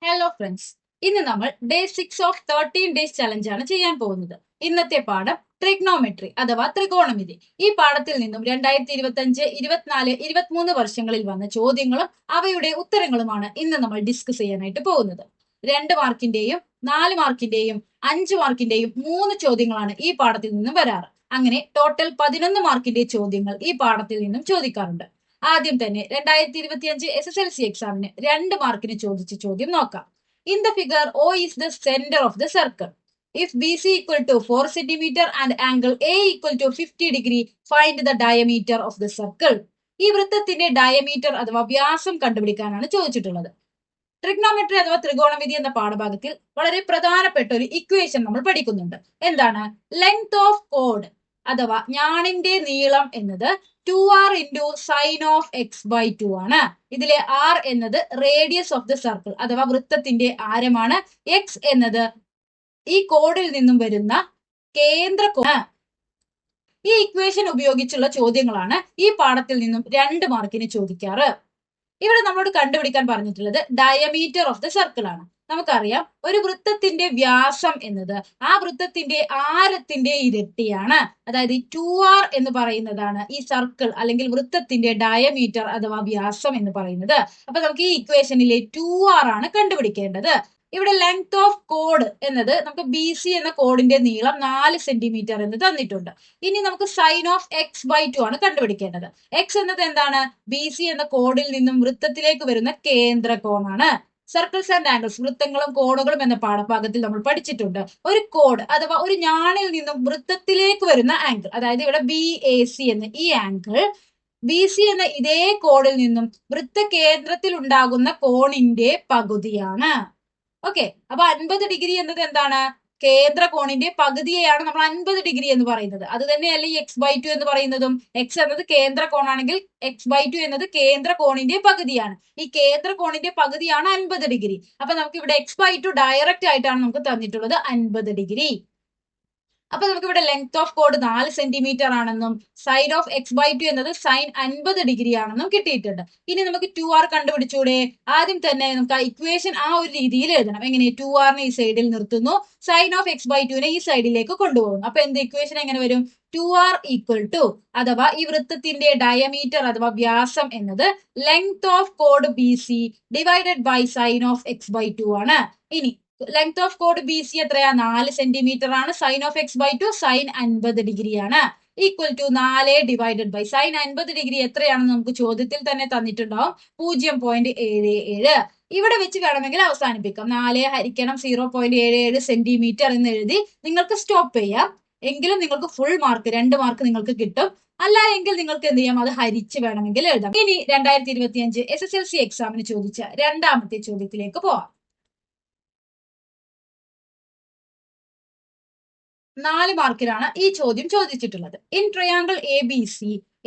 Hello friends, ഇന്ന് നമ്മൾ day 6 of 13 days challenge ആണ് ചെയ്യാൻ പോകുന്നത്. ഇന്നത്തെ പാഠം ട്രിഗ്നോമെട്രി അഥവാ ത്രികോണമിതി. ഈ പാഠത്തിൽ നിന്നും 2025, 24, 23 വർഷങ്ങളിൽ വന്ന ചോദ്യങ്ങളും അവയുടെ ഉത്തരങ്ങളുമാണ് ഇന്ന് നമ്മൾ ഡിസ്കസ് ചെയ്യാനായിട്ട് പോകുന്നത്. 2 മാർക്കിന്റെയും 4 മാർക്കിന്റെയും 5 മാർക്കിന്റെയും 3 ചോദ്യങ്ങളാണ് ഈ പാഠത്തിൽ നിന്നും വരാറ്. അങ്ങനെ ടോട്ടൽ 11 മാർക്കിന്റെ ചോദ്യങ്ങൾ ഈ പാഠത്തിൽ നിന്നും ചോദിക്കാറുണ്ട്. ആദ്യം തന്നെ 2025 SSLC എക്സാമിന് 2 മാർക്കിന് ചോദിച്ച ചോദ്യം നോക്കാം. In the figure O is the centre of the circle. If BC equal to 4 centimetre and angle A equal to 50 degree, find the diameter of the circle. ഈ വൃത്തത്തിന്റെ ഡയമീറ്റർ അഥവാ വ്യാസം കണ്ടുപിടിക്കാനാണ് ചോദിച്ചിട്ടുള്ളത്. ട്രിഗ്നോമെട്രി അഥവാ ത്രികോണമിതി എന്ന പാഠഭാഗത്തിൽ വളരെ പ്രധാനപ്പെട്ട ഒരു ഇക്വേഷൻ നമ്മൾ പഠിക്കുന്നുണ്ട്. എന്താണ്? ലെങ്ത് ഓഫ് കോഡ് അഥവാ ഞാണിന്റെ നീളം എന്നത് 2r into sine of x by 2 ആണ്. ഇതിലെ r എന്നത് റേഡിയസ് ഓഫ് ദ സർക്കിൾ അഥവാ വൃത്തത്തിന്റെ ആരമാണ്. എക്സ് എന്നത് ഈ കോഡിൽ നിന്നും വരുന്ന കേന്ദ്ര കോണ്. ഈ ഇക്വേഷൻ ഉപയോഗിച്ചുള്ള ചോദ്യങ്ങളാണ് ഈ പാഠത്തിൽ നിന്നും 2 മാർക്കിന് ചോദിക്കാറ്. ഇവിടെ നമ്മളോട് കണ്ടുപിടിക്കാൻ പറഞ്ഞിട്ടുള്ളത് ഡയമീറ്റർ ഓഫ് ദ സർക്കിൾ ആണ്. നമുക്കറിയാം, ഒരു വൃത്തത്തിന്റെ വ്യാസം എന്നത് ആ വൃത്തത്തിന്റെ ആരത്തിന്റെ ഇരട്ടിയാണ്. അതായത് 2r എന്ന് പറയുന്നതാണ് ഈ സർക്കിൾ അല്ലെങ്കിൽ വൃത്തത്തിന്റെ ഡയമീറ്റർ അഥവാ വ്യാസം എന്ന് പറയുന്നത്. അപ്പൊ നമുക്ക് ഈ ഇക്വേഷനിലെ 2r ആണ് കണ്ടുപിടിക്കേണ്ടത്. ഇവിടെ ലെങ്ത് ഓഫ് കോഡ് എന്നത് നമുക്ക് BC എന്ന കോഡിന്റെ നീളം 4 സെന്റിമീറ്റർ എന്ന് തന്നിട്ടുണ്ട്. ഇനി നമുക്ക് സൈൻ ഓഫ് എക്സ് ബൈ 2 ആണ് കണ്ടുപിടിക്കേണ്ടത്. എക്സ് എന്നത് എന്താണ്? BC എന്ന കോഡിൽ നിന്നും വൃത്തത്തിലേക്ക് വരുന്ന കേന്ദ്ര കോണാണ്. സർക്കിൾസ് ആൻഡ് ആംഗിൾസ്, വൃത്തങ്ങളും കോണുകളും എന്ന പാഠഭാഗത്തിൽ നമ്മൾ പഠിച്ചിട്ടുണ്ട്. ഒരു കോഡ് അഥവാ ഒരു ഞാണിൽ നിന്നും വൃത്തത്തിലേക്ക് വരുന്ന ആംഗിൾ, അതായത് ഇവിടെ BAC എന്ന ഈ ആംഗിൾ BC എന്ന ഇതേ കോഡിൽ നിന്നും വൃത്ത കേന്ദ്രത്തിൽ ഉണ്ടാകുന്ന കോണിന്റെ പകുതിയാണ്. ഓക്കെ, അപ്പൊ 50 ഡിഗ്രി എന്നത് എന്താണ്? കേന്ദ്ര കോണിന്റെ പകുതിയെയാണ് നമ്മൾ 50 ഡിഗ്രി എന്ന് പറയുന്നത്. അത് തന്നെയല്ലേ ഈ എക്സ് ബൈ 2 എന്ന് പറയുന്നതും. എക്സ് എന്നത് കേന്ദ്ര കോണാണെങ്കിൽ എക്സ് ബൈ 2 എന്നത് കേന്ദ്ര കോണിന്റെ പകുതിയാണ്. ഈ കേന്ദ്ര കോണിന്റെ പകുതിയാണ് 50 ഡിഗ്രി. അപ്പൊ നമുക്ക് ഇവിടെ എക്സ് ബൈ 2 ഡയറക്റ്റ് ആയിട്ടാണ് നമുക്ക് തന്നിട്ടുള്ളത് 50 ഡിഗ്രി. അപ്പൊ നമുക്ക് ഇവിടെ ലെങ്ത് ഓഫ് കോഡ് 4 സെന്റിമീറ്റർ ആണെന്നും സൈൻ ഓഫ് എക്സ് ബൈ 2 എന്നത് സൈൻ 50 ഡിഗ്രി ആണെന്നും കിട്ടിയിട്ടുണ്ട്. ഇനി നമുക്ക് 2r കണ്ടുപിടിച്ചൂടെ? ആദ്യം തന്നെ നമുക്ക് ആ ഇക്വേഷൻ ആ ഒരു രീതിയിൽ എഴുതണം. എങ്ങനെ? 2r ഈ സൈഡിൽ നിർത്തുന്നു, സൈൻ ഓഫ് എക്സ് ബൈ 2 ഈ സൈഡിലേക്ക് കൊണ്ടുപോകുന്നു. അപ്പൊ എന്ത് ഇക്വേഷൻ എങ്ങനെ വരും? 2r ഈക്വൽ ടു, അഥവാ ഈ വൃത്തത്തിന്റെ ഡയമീറ്റർ അഥവാ വ്യാസം എന്നത് ലെങ്ത് ഓഫ് കോഡ് BC divided by sine of x by 2 ആണ്. ഇനി ലെങ്ത് ഓഫ് കോഡ് BC എത്രയാ? 4 സെന്റിമീറ്റർ ആണ്. Sine of x by 2 sine 50 degree ആണ്. Equal to 4 divided by sine 50 degree എത്രയാണെന്ന് നമുക്ക് ചോദ്യത്തിൽ തന്നെ തന്നിട്ടുണ്ടാവും. 0.77. ഇവിടെ വെച്ച് വേണമെങ്കിൽ അവസാനിപ്പിക്കാം. 4 ഹരിക്കണം 0.77 സെന്റിമീറ്റർ എന്ന് എഴുതി നിങ്ങൾക്ക് സ്റ്റോപ്പ് ചെയ്യാം. എങ്കിലും നിങ്ങൾക്ക് ഫുൾ മാർക്ക് 2 മാർക്ക് നിങ്ങൾക്ക് കിട്ടും. അല്ല എങ്കിൽ നിങ്ങൾക്ക് എന്ത് ചെയ്യാം? അത് ഹരിച്ച് വേണമെങ്കിൽ എഴുതാം. ഇനി 2025 SSLC എക്സാമിന് ചോദിച്ച രണ്ടാമത്തെ ചോദ്യത്തിലേക്ക് പോവാം. 4 മാർക്കിലാണ് ഈ ചോദ്യം ചോദിച്ചിട്ടുള്ളത്. In triangle ABC,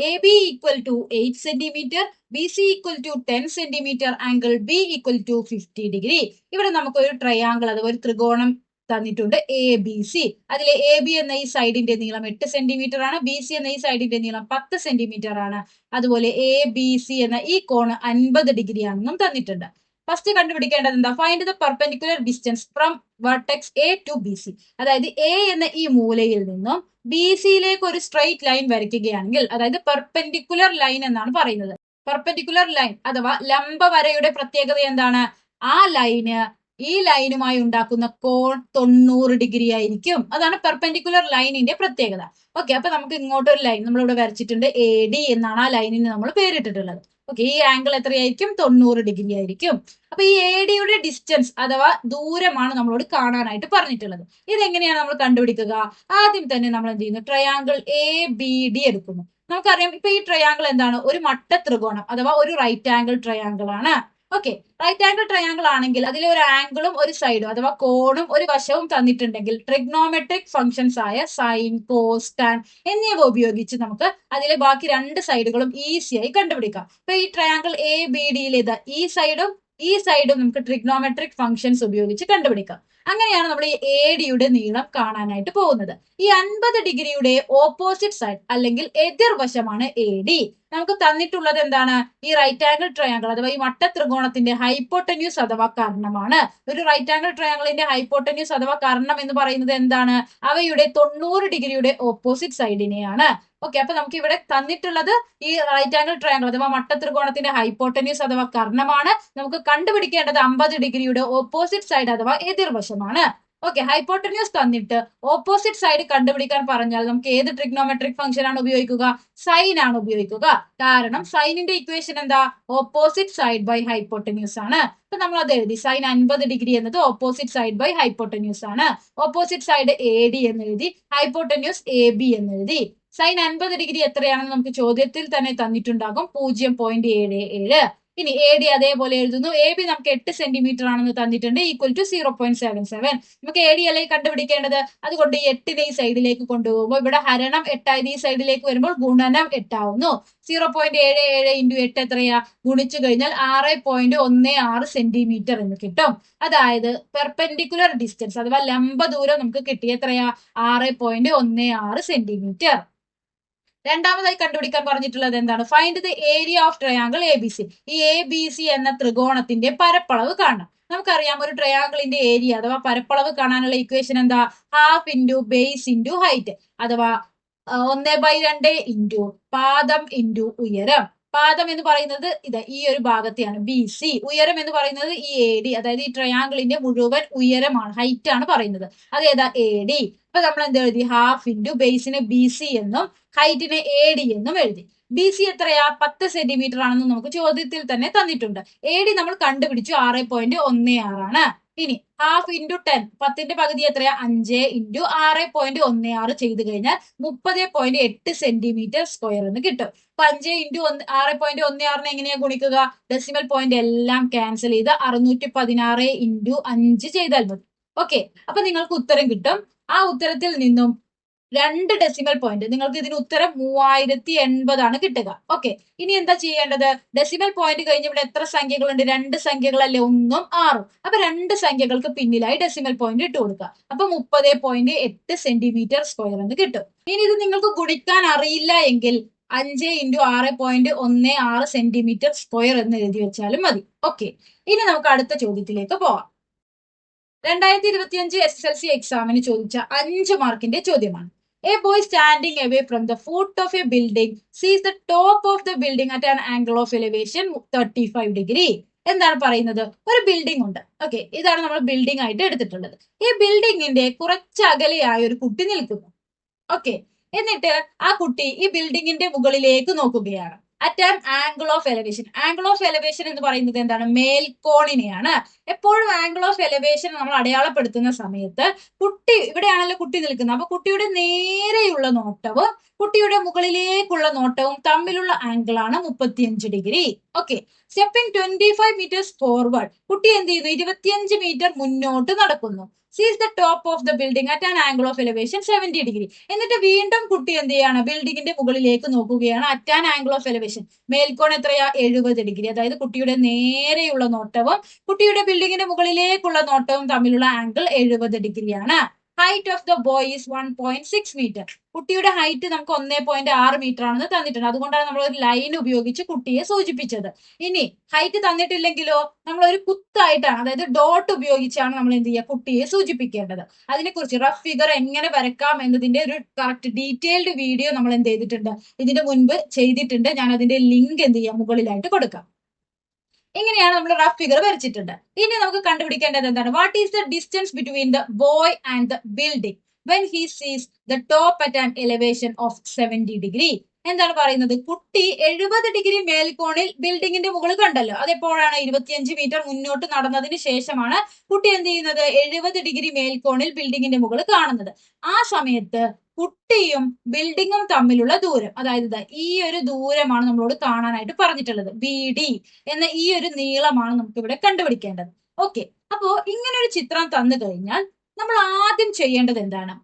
AB equal to 8 centimetre, BC equal to 10 centimetre, angle B equal to 50 degree. ഇവിടെ നമുക്കൊരു ട്രയാങ്കിൾ അഥവാ ഒരു ത്രികോണം തന്നിട്ടുണ്ട് ABC. അതിലെ AB എന്ന ഈ സൈഡിന്റെ നീളം 8 സെന്റിമീറ്റർ ആണ്. BC എന്ന ഈ സൈഡിന്റെ നീളം 10 സെന്റിമീറ്റർ ആണ്. അതുപോലെ ABC എന്ന ഈ കോണ് 50 ഡിഗ്രി ആണെന്നും തന്നിട്ടുണ്ട്. ഫസ്റ്റ് കണ്ടുപിടിക്കേണ്ടത് എന്താ? Find the perpendicular distance from vertex A to BC. അതായത് A എന്ന ഈ മൂലയിൽ നിന്നും BCയിലേക്ക് ഒരു സ്ട്രെയിറ്റ് ലൈൻ വരയ്ക്കുകയാണെങ്കിൽ, അതായത് പെർപെൻഡിക്കുലർ ലൈൻ എന്നാണ് പറയുന്നത്. പെർപെൻഡിക്കുലർ ലൈൻ അഥവാ ലംബ വരയുടെ പ്രത്യേകത എന്താണ്? ആ ലൈന് ഈ ലൈനുമായി ഉണ്ടാക്കുന്ന കോൺ 90 ഡിഗ്രി ആയിരിക്കും. അതാണ് പെർപെൻഡിക്കുലർ ലൈനിന്റെ പ്രത്യേകത. ഓക്കെ, അപ്പൊ നമുക്ക് ഇങ്ങോട്ട് ഒരു ലൈൻ നമ്മളിവിടെ വരച്ചിട്ടുണ്ട്. AD എന്നാണ് ആ ലൈനിന് നമ്മൾ പേരിട്ടിട്ടുള്ളത്. ഓക്കെ, ഈ ആംഗിൾ എത്രയായിരിക്കും? 90 ഡിഗ്രി ആയിരിക്കും. അപ്പൊ ഈ ADയുടെ ഡിസ്റ്റൻസ് അഥവാ ദൂരമാണ് നമ്മളോട് കാണാനായിട്ട് പറഞ്ഞിട്ടുള്ളത്. ഇതെങ്ങനെയാണ് നമ്മൾ കണ്ടുപിടിക്കുക? ആദ്യം തന്നെ നമ്മൾ എന്ത് ചെയ്യുന്നു? ട്രയാങ്കിൾ ABD എടുക്കുന്നു. നമുക്കറിയാം, ഇപ്പൊ ഈ ട്രയാങ്കിൾ എന്താണ്? ഒരു മട്ട ത്രികോണം അഥവാ ഒരു റൈറ്റ് ആംഗിൾ ട്രയാങ്കിൾ ആണ്. ഓക്കെ, റൈറ്റ് ആംഗിൾ ട്രയാങ്കിൾ ആണെങ്കിൽ അതിലെ ഒരു ആംഗിളും ഒരു സൈഡും അഥവാ കോണും ഒരു വശവും തന്നിട്ടുണ്ടെങ്കിൽ ട്രിഗ്നോമെട്രിക് ഫംഗ്ഷൻസ് ആയ സൈൻ, കോസ്, ടാൻ എന്നിവ ഉപയോഗിച്ച് നമുക്ക് അതിലെ ബാക്കി 2 സൈഡുകളും ഈസിയായി കണ്ടുപിടിക്കാം. ഇപ്പൊ ഈ ട്രയാങ്കിൾ ABD ഈ സൈഡും ഈ സൈഡും നമുക്ക് ട്രിഗ്നോമെട്രിക് ഫംഗ്ഷൻസ് ഉപയോഗിച്ച് കണ്ടുപിടിക്കാം. അങ്ങനെയാണ് നമ്മൾ ഈ എ ഡിയുടെ നീളം കാണാനായിട്ട് പോകുന്നത്. ഈ 50 ഡിഗ്രിയുടെ ഓപ്പോസിറ്റ് സൈഡ് അല്ലെങ്കിൽ എതിർവശമാണ് എ ഡി. നമുക്ക് തന്നിട്ടുള്ളത് എന്താണ്? ഈ റൈറ്റ് ആംഗിൾ ട്രയാങ്കിൾ അഥവാ ഈ വട്ട ത്രികോണത്തിന്റെ ഹൈപ്പോട്ടന്യൂസ് അഥവാ കർണമാണ്. ഒരു റൈറ്റ് ആംഗിൾ ട്രയാങ്കിളിന്റെ ഹൈപ്പോട്ടന്യൂസ് അഥവാ കർണം എന്ന് പറയുന്നത് എന്താണ്? അവയുടെ 90 ഡിഗ്രിയുടെ ഓപ്പോസിറ്റ് സൈഡിനെയാണ്. ഓക്കെ, അപ്പൊ നമുക്ക് ഇവിടെ തന്നിട്ടുള്ളത് ഈ റൈറ്റ് ആംഗിൾ ട്രയാങ്കിൾ അഥവാ വട്ട ത്രികോണത്തിന്റെ ഹൈപ്പോട്ടന്യൂസ് അഥവാ കർണമാണ്. നമുക്ക് കണ്ടുപിടിക്കേണ്ടത് 50 ഡിഗ്രിയുടെ ഓപ്പോസിറ്റ് സൈഡ് അഥവാ എതിർവശമാണ്. ഓക്കെ, ഹൈപ്പോട്ടന്യൂസ് തന്നിട്ട് ഓപ്പോസിറ്റ് സൈഡ് കണ്ടുപിടിക്കാൻ പറഞ്ഞാൽ നമുക്ക് ഏത് ട്രിഗ്നോമെട്രിക് ഫംഗ്ഷൻ ആണ് ഉപയോഗിക്കുക? സൈൻ ആണ് ഉപയോഗിക്കുക. കാരണം സൈനിന്റെ ഇക്വേഷൻ എന്താ? ഓപ്പോസിറ്റ് സൈഡ് ബൈ ഹൈപ്പോട്ടന്യൂസ് ആണ്. അപ്പൊ നമ്മൾ അത് എഴുതി. സൈൻ 50 ഡിഗ്രി എന്നത് ഓപ്പോസിറ്റ് സൈഡ് ബൈ ഹൈപ്പോട്ടന്യൂസ് ആണ്. ഓപ്പോസിറ്റ് സൈഡ് എ ഡി എന്ന് എഴുതി, ഹൈപ്പോട്ടന്യൂസ് എ ബി എന്ന് എഴുതി. സൈൻ 50 ഡിഗ്രി എത്രയാണെന്ന് നമുക്ക് ചോദ്യത്തിൽ തന്നെ തന്നിട്ടുണ്ടാകും, 0.77. ഇനി എ ഡി അതേപോലെ എഴുതുന്നു. എ ബി നമുക്ക് 8 സെന്റിമീറ്റർ ആണെന്ന് തന്നിട്ടുണ്ട്, ഈക്വൽ ടു 0.77. നമുക്ക് എ ഡി അല്ലേ കണ്ടുപിടിക്കേണ്ടത്. അതുകൊണ്ട് ഈ 8നെ ഈ സൈഡിലേക്ക് കൊണ്ടുപോകുമ്പോൾ ഇവിടെ ഹരണം 8 ആയത് ഈ സൈഡിലേക്ക് വരുമ്പോൾ ഗുണനം 8 ആവുന്നു. 0.77 ഇൻറ്റു 8 എത്രയാ? ഗുണിച്ചു കഴിഞ്ഞാൽ 6.16 സെന്റിമീറ്റർ എന്ന് കിട്ടും. അതായത് പെർപെൻഡിക്കുലർ ഡിസ്റ്റൻസ് അഥവാ ലംബ ദൂരം നമുക്ക് കിട്ടി. എത്രയാ? 6.16 സെന്റിമീറ്റർ. രണ്ടാമതായി കണ്ടുപിടിക്കാൻ പറഞ്ഞിട്ടുള്ളത് എന്താണ്? Find the area of triangle A B C. ഈ എ ബി സി എന്ന ത്രികോണത്തിന്റെ പരപ്പളവ് കാണണം. നമുക്കറിയാം ഒരു ട്രയാങ്കിളിന്റെ ഏരിയ അഥവാ പരപ്പളവ് കാണാനുള്ള ഇക്വേഷൻ എന്താ? Half into base into height അഥവാ 1/2 ഇൻറ്റു പാദം ഇൻറ്റു ഉയരം. പാദം എന്ന് പറയുന്നത് ഇത് ഈ ഒരു ഭാഗത്തെയാണ്, ബി സി. ഉയരം എന്ന് പറയുന്നത് ഈ എ ഡി, അതായത് ഈ ട്രയാങ്കിളിന്റെ മുഴുവൻ ഉയരമാണ്, ഹൈറ്റ് ആണ് പറയുന്നത്. അതേതാ? A D. അപ്പൊ നമ്മൾ എന്ത് എഴുതി? ഹാഫ് ഇൻറ്റു ബേസിനെ ബി സി എന്നും ഹൈറ്റിനെ എ ഡി എന്നും എഴുതി. ബി സി എത്രയാ? 10 സെന്റിമീറ്റർ ആണെന്ന് നമുക്ക് ചോദ്യത്തിൽ തന്നെ തന്നിട്ടുണ്ട്. എ ഡി നമ്മൾ കണ്ടുപിടിച്ചു, 6.16 ആണ്. ഇനി ഹാഫ് ഇൻറ്റു 10, 10ന്റെ പകുതി എത്രയാ? 5 ഇൻറ്റു 6.16 ചെയ്ത് കഴിഞ്ഞാൽ 30.8 സെന്റിമീറ്റർ സ്ക്വയർ എന്ന് കിട്ടും. 5 ഇൻറ്റു 6.16 എങ്ങനെയാ ഗുണിക്കുക? ഡെസിമൽ പോയിന്റ് എല്ലാം ക്യാൻസൽ ചെയ്ത് 616 ഇൻറ്റു 5 ചെയ്താൽ മതി. ഓക്കെ, അപ്പൊ നിങ്ങൾക്ക് ഉത്തരം കിട്ടും. ആ ഉത്തരത്തിൽ നിന്നും 2 ഡെസിമൽ പോയിന്റ്, നിങ്ങൾക്ക് ഇതിന് ഉത്തരം 3080 ആണ് കിട്ടുക. ഓക്കെ, ഇനി എന്താ ചെയ്യേണ്ടത്? ഡെസിമൽ പോയിന്റ് കഴിഞ്ഞ് ഇവിടെ എത്ര സംഖ്യകളുണ്ട്? 2 സംഖ്യകളല്ലേ, 1ഉം 6ഉം. അപ്പൊ 2 സംഖ്യകൾക്ക് പിന്നിലായി ഡെസിമൽ പോയിന്റ് ഇട്ട് കൊടുക്കുക. അപ്പൊ 30.8 സെന്റിമീറ്റർ സ്ക്വയർ എന്ന് കിട്ടും. ഇനി ഇത് നിങ്ങൾക്ക് ഗുണിക്കാൻ അറിയില്ല എങ്കിൽ 5 ഇൻറ്റു 6.16 സെന്റിമീറ്റർ സ്ക്വയർ എന്ന് എഴുതി വെച്ചാലും മതി. ഓക്കെ, ഇനി നമുക്ക് അടുത്ത ചോദ്യത്തിലേക്ക് പോവാം. 2025 SSLC എക്സാമിന് ചോദിച്ച 5 മാർക്കിന്റെ ചോദ്യമാണ്. A boy standing away from the foot of a building sees the top of the building at an angle of elevation 35 degree. എന്താണ് പറയുന്നത്? ഒരു ബിൽഡിംഗ് ഉണ്ട്. ഓക്കെ, ഇതാണ് നമ്മൾ ബിൽഡിംഗ് ആയിട്ട് എടുത്തിട്ടുള്ളത്. ഈ ബിൽഡിങ്ങിന്റെ കുറച്ച് അകലെയായ ഒരു കുട്ടി നിൽക്കുന്നു. ഓക്കെ, എന്നിട്ട് ആ കുട്ടി ഈ ബിൽഡിങ്ങിന്റെ മുകളിലേക്ക് നോക്കുകയാണ്. At an angle of elevation. Angle of elevation എന്ന് പറയുന്നത് എന്താണ്? മേൽക്കോണിനെയാണ്. എപ്പോഴും ആംഗിൾ ഓഫ് എലവേഷൻ നമ്മൾ അടയാളപ്പെടുത്തുന്ന സമയത്ത് കുട്ടി ഇവിടെയാണല്ലോ കുട്ടി നിൽക്കുന്നത്. അപ്പൊ കുട്ടിയുടെ നേരെയുള്ള നോട്ടവും കുട്ടിയുടെ മുകളിലേക്കുള്ള നോട്ടവും തമ്മിലുള്ള ആംഗിൾ ആണ് 35 degree. Okay, stepping 25 metres forward. കുട്ടി എന്ത് ചെയ്യുന്നു? 25 മീറ്റർ മുന്നോട്ട് നടക്കുന്നു. Sees the top of the building at an angle of elevation 70 degree. എന്നിട്ട് വീണ്ടും കുട്ടി എന്ത് ചെയ്യാണ്? ബിൽഡിങ്ങിന്റെ മുകളിലേക്ക് നോക്കുകയാണ്. At an angle of elevation, മേൽക്കോൺ എത്രയാ? 70 ഡിഗ്രി. അതായത് കുട്ടിയുടെ നേരെയുള്ള നോട്ടവും കുട്ടിയുടെ ബിൽഡിങ്ങിന്റെ മുകളിലേക്കുള്ള നോട്ടവും തമ്മിലുള്ള ആംഗിൾ 70 ഡിഗ്രിയാണ്. Height of the boy is 1.6 metre. കുട്ടിയുടെ ഹൈറ്റ് നമുക്ക് 1.6 മീറ്റർ ആണെന്ന് തന്നിട്ടുണ്ട്. അതുകൊണ്ടാണ് നമ്മൾ ഒരു ലൈൻ ഉപയോഗിച്ച് കുട്ടിയെ സൂചിപ്പിച്ചത്. ഇനി ഹൈറ്റ് തന്നിട്ടില്ലെങ്കിലോ നമ്മൾ ഒരു കുത്തായിട്ടാണ്, അതായത് ഡോട്ട് ഉപയോഗിച്ചാണ് നമ്മൾ എന്ത് ചെയ്യുക? കുട്ടിയെ സൂചിപ്പിക്കേണ്ടത്. അതിനെക്കുറിച്ച് റഫ് ഫിഗർ എങ്ങനെ വരക്കാം എന്നതിന്റെ ഒരു കറക്റ്റ് ഡീറ്റെയിൽഡ് വീഡിയോ നമ്മൾ എന്ത് ചെയ്തിട്ടുണ്ട്? ഇതിന്റെ മുൻപ് ചെയ്തിട്ടുണ്ട്. ഞാൻ അതിന്റെ ലിങ്ക് എന്ത് ചെയ്യാം? മുകളിലായിട്ട് കൊടുക്കാം. ഇങ്ങനെയാണ് നമ്മൾ റഫ് ഫിഗർ വരച്ചിട്ടുണ്ട്. ഇനി നമുക്ക് കണ്ടുപിടിക്കേണ്ടത് എന്താണ്? What is the distance between the boy and the building when he സീസ് the top at an elevation of 70 degree. എന്താണ് പറയുന്നത്? കുട്ടി 70 ഡിഗ്രി മേൽക്കോണിൽ ബിൽഡിങ്ങിന്റെ മുകളിൽ കണ്ടല്ലോ. അതെപ്പോഴാണ്? 25 മീറ്റർ മുന്നോട്ട് നടന്നതിന് ശേഷമാണ് കുട്ടി എന്ത് ചെയ്യുന്നത്? 70 ഡിഗ്രി മേൽക്കോണിൽ ബിൽഡിങ്ങിന്റെ മുകളിൽ കാണുന്നത്. ആ സമയത്ത് കുട്ടിയും ബിൽഡിങ്ങും തമ്മിലുള്ള ദൂരം, അതായത് ഈ ഒരു ദൂരമാണ് നമ്മളോട് കാണാനായിട്ട് പറഞ്ഞിട്ടുള്ളത്. ബി ഡി എന്ന ഈ ഒരു നീളമാണ് നമുക്ക് ഇവിടെ കണ്ടുപിടിക്കേണ്ടത്. ഓക്കെ, അപ്പോ ഇങ്ങനെ ഒരു ചിത്രം തന്നു കഴിഞ്ഞാൽ നമ്മൾ ആദ്യം ചെയ്യേണ്ടത് എന്താണ്?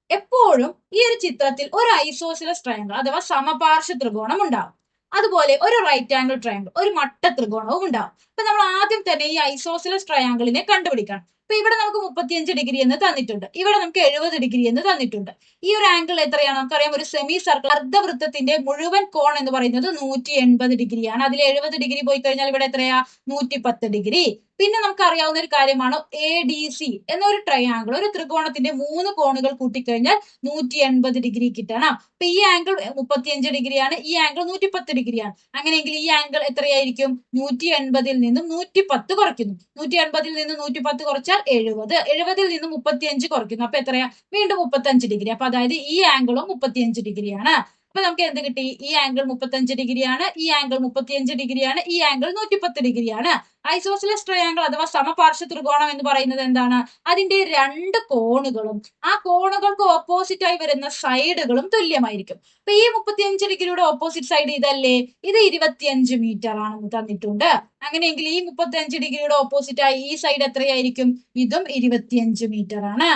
എപ്പോഴും ഈ ഒരു ചിത്രത്തിൽ ഒരു ഐസോസിലസ് ട്രയാങ്കിൾ അഥവാ സമപാർശ്വ ത്രികോണം ഉണ്ടാവും. അതുപോലെ ഒരു റൈറ്റ് ആംഗിൾ ട്രയാങ്കിൾ, ഒരു മട്ട ത്രികോണവും ഉണ്ടാവും. അപ്പൊ നമ്മൾ ആദ്യം തന്നെ ഈ ഐസോസിലസ് ട്രയാങ്കിളിനെ കണ്ടുപിടിക്കണം. അപ്പൊ ഇവിടെ നമുക്ക് 35 ഡിഗ്രി എന്ന് തന്നിട്ടുണ്ട്, ഇവിടെ നമുക്ക് 70 ഡിഗ്രി എന്ന് തന്നിട്ടുണ്ട്. ഈ ഒരു ആംഗിൾ എത്രയാണ് നമുക്കറിയാം, ഒരു സെമി സർക്കിൾ അർദ്ധവൃത്തത്തിന്റെ മുഴുവൻ കോൺ എന്ന് പറയുന്നത് 180 ഡിഗ്രിയാണ്. അതിൽ 70 ഡിഗ്രി പോയി കഴിഞ്ഞാൽ ഇവിടെ എത്രയാ, 110 ഡിഗ്രി. പിന്നെ നമുക്ക് അറിയാവുന്ന ഒരു കാര്യമാണ് ADC എന്നൊരു ട്രയാങ്കിൾ, ഒരു ത്രികോണത്തിന്റെ 3 കോണുകൾ കൂട്ടിക്കഴിഞ്ഞാൽ 180 ഡിഗ്രി കിട്ടണം. അപ്പൊ ഈ ആംഗിൾ 35 ഡിഗ്രിയാണ്, ഈ ആംഗിൾ 110 ഡിഗ്രിയാണ്. അങ്ങനെയെങ്കിൽ ഈ ആംഗിൾ എത്രയായിരിക്കും, 180 നിന്നും 110 കുറയ്ക്കുന്നു. 180 നിന്ന് 110 കുറച്ചാൽ 70, 70 നിന്നും 35 കുറയ്ക്കുന്നു. അപ്പൊ എത്രയാ, വീണ്ടും 35 ഡിഗ്രി. അപ്പൊ അതായത് ഈ ആംഗിളും 35 ഡിഗ്രിയാണ്. അപ്പൊ നമുക്ക് എന്ത് കിട്ടി, ഈ ആംഗിൾ 35 ഡിഗ്രിയാണ്, ഈ ആംഗിൾ 35 ഡിഗ്രിയാണ്, ഈ ആംഗിൾ 110 ഡിഗ്രിയാണ്. ഐസോസിലസ് ട്രയാങ്കിൾ അഥവാ സമപാർശ്വ ത്രികോണം എന്ന് പറയുന്നത് എന്താണ്, അതിന്റെ രണ്ട് കോണുകളും ആ കോണുകൾക്ക് ഓപ്പോസിറ്റ് ആയി വരുന്ന സൈഡുകളും തുല്യമായിരിക്കും. അപ്പൊ ഈ 35 ഡിഗ്രിയുടെ ഓപ്പോസിറ്റ് സൈഡ് ഇതല്ലേ, ഇത് 25 മീറ്റർ ആണെന്ന് തന്നിട്ടുണ്ട്. അങ്ങനെയെങ്കിൽ ഈ 35 ഡിഗ്രിയുടെ ഓപ്പോസിറ്റ് ആയി ഈ സൈഡ് എത്രയായിരിക്കും, ഇതും 25 മീറ്റർ ആണ്.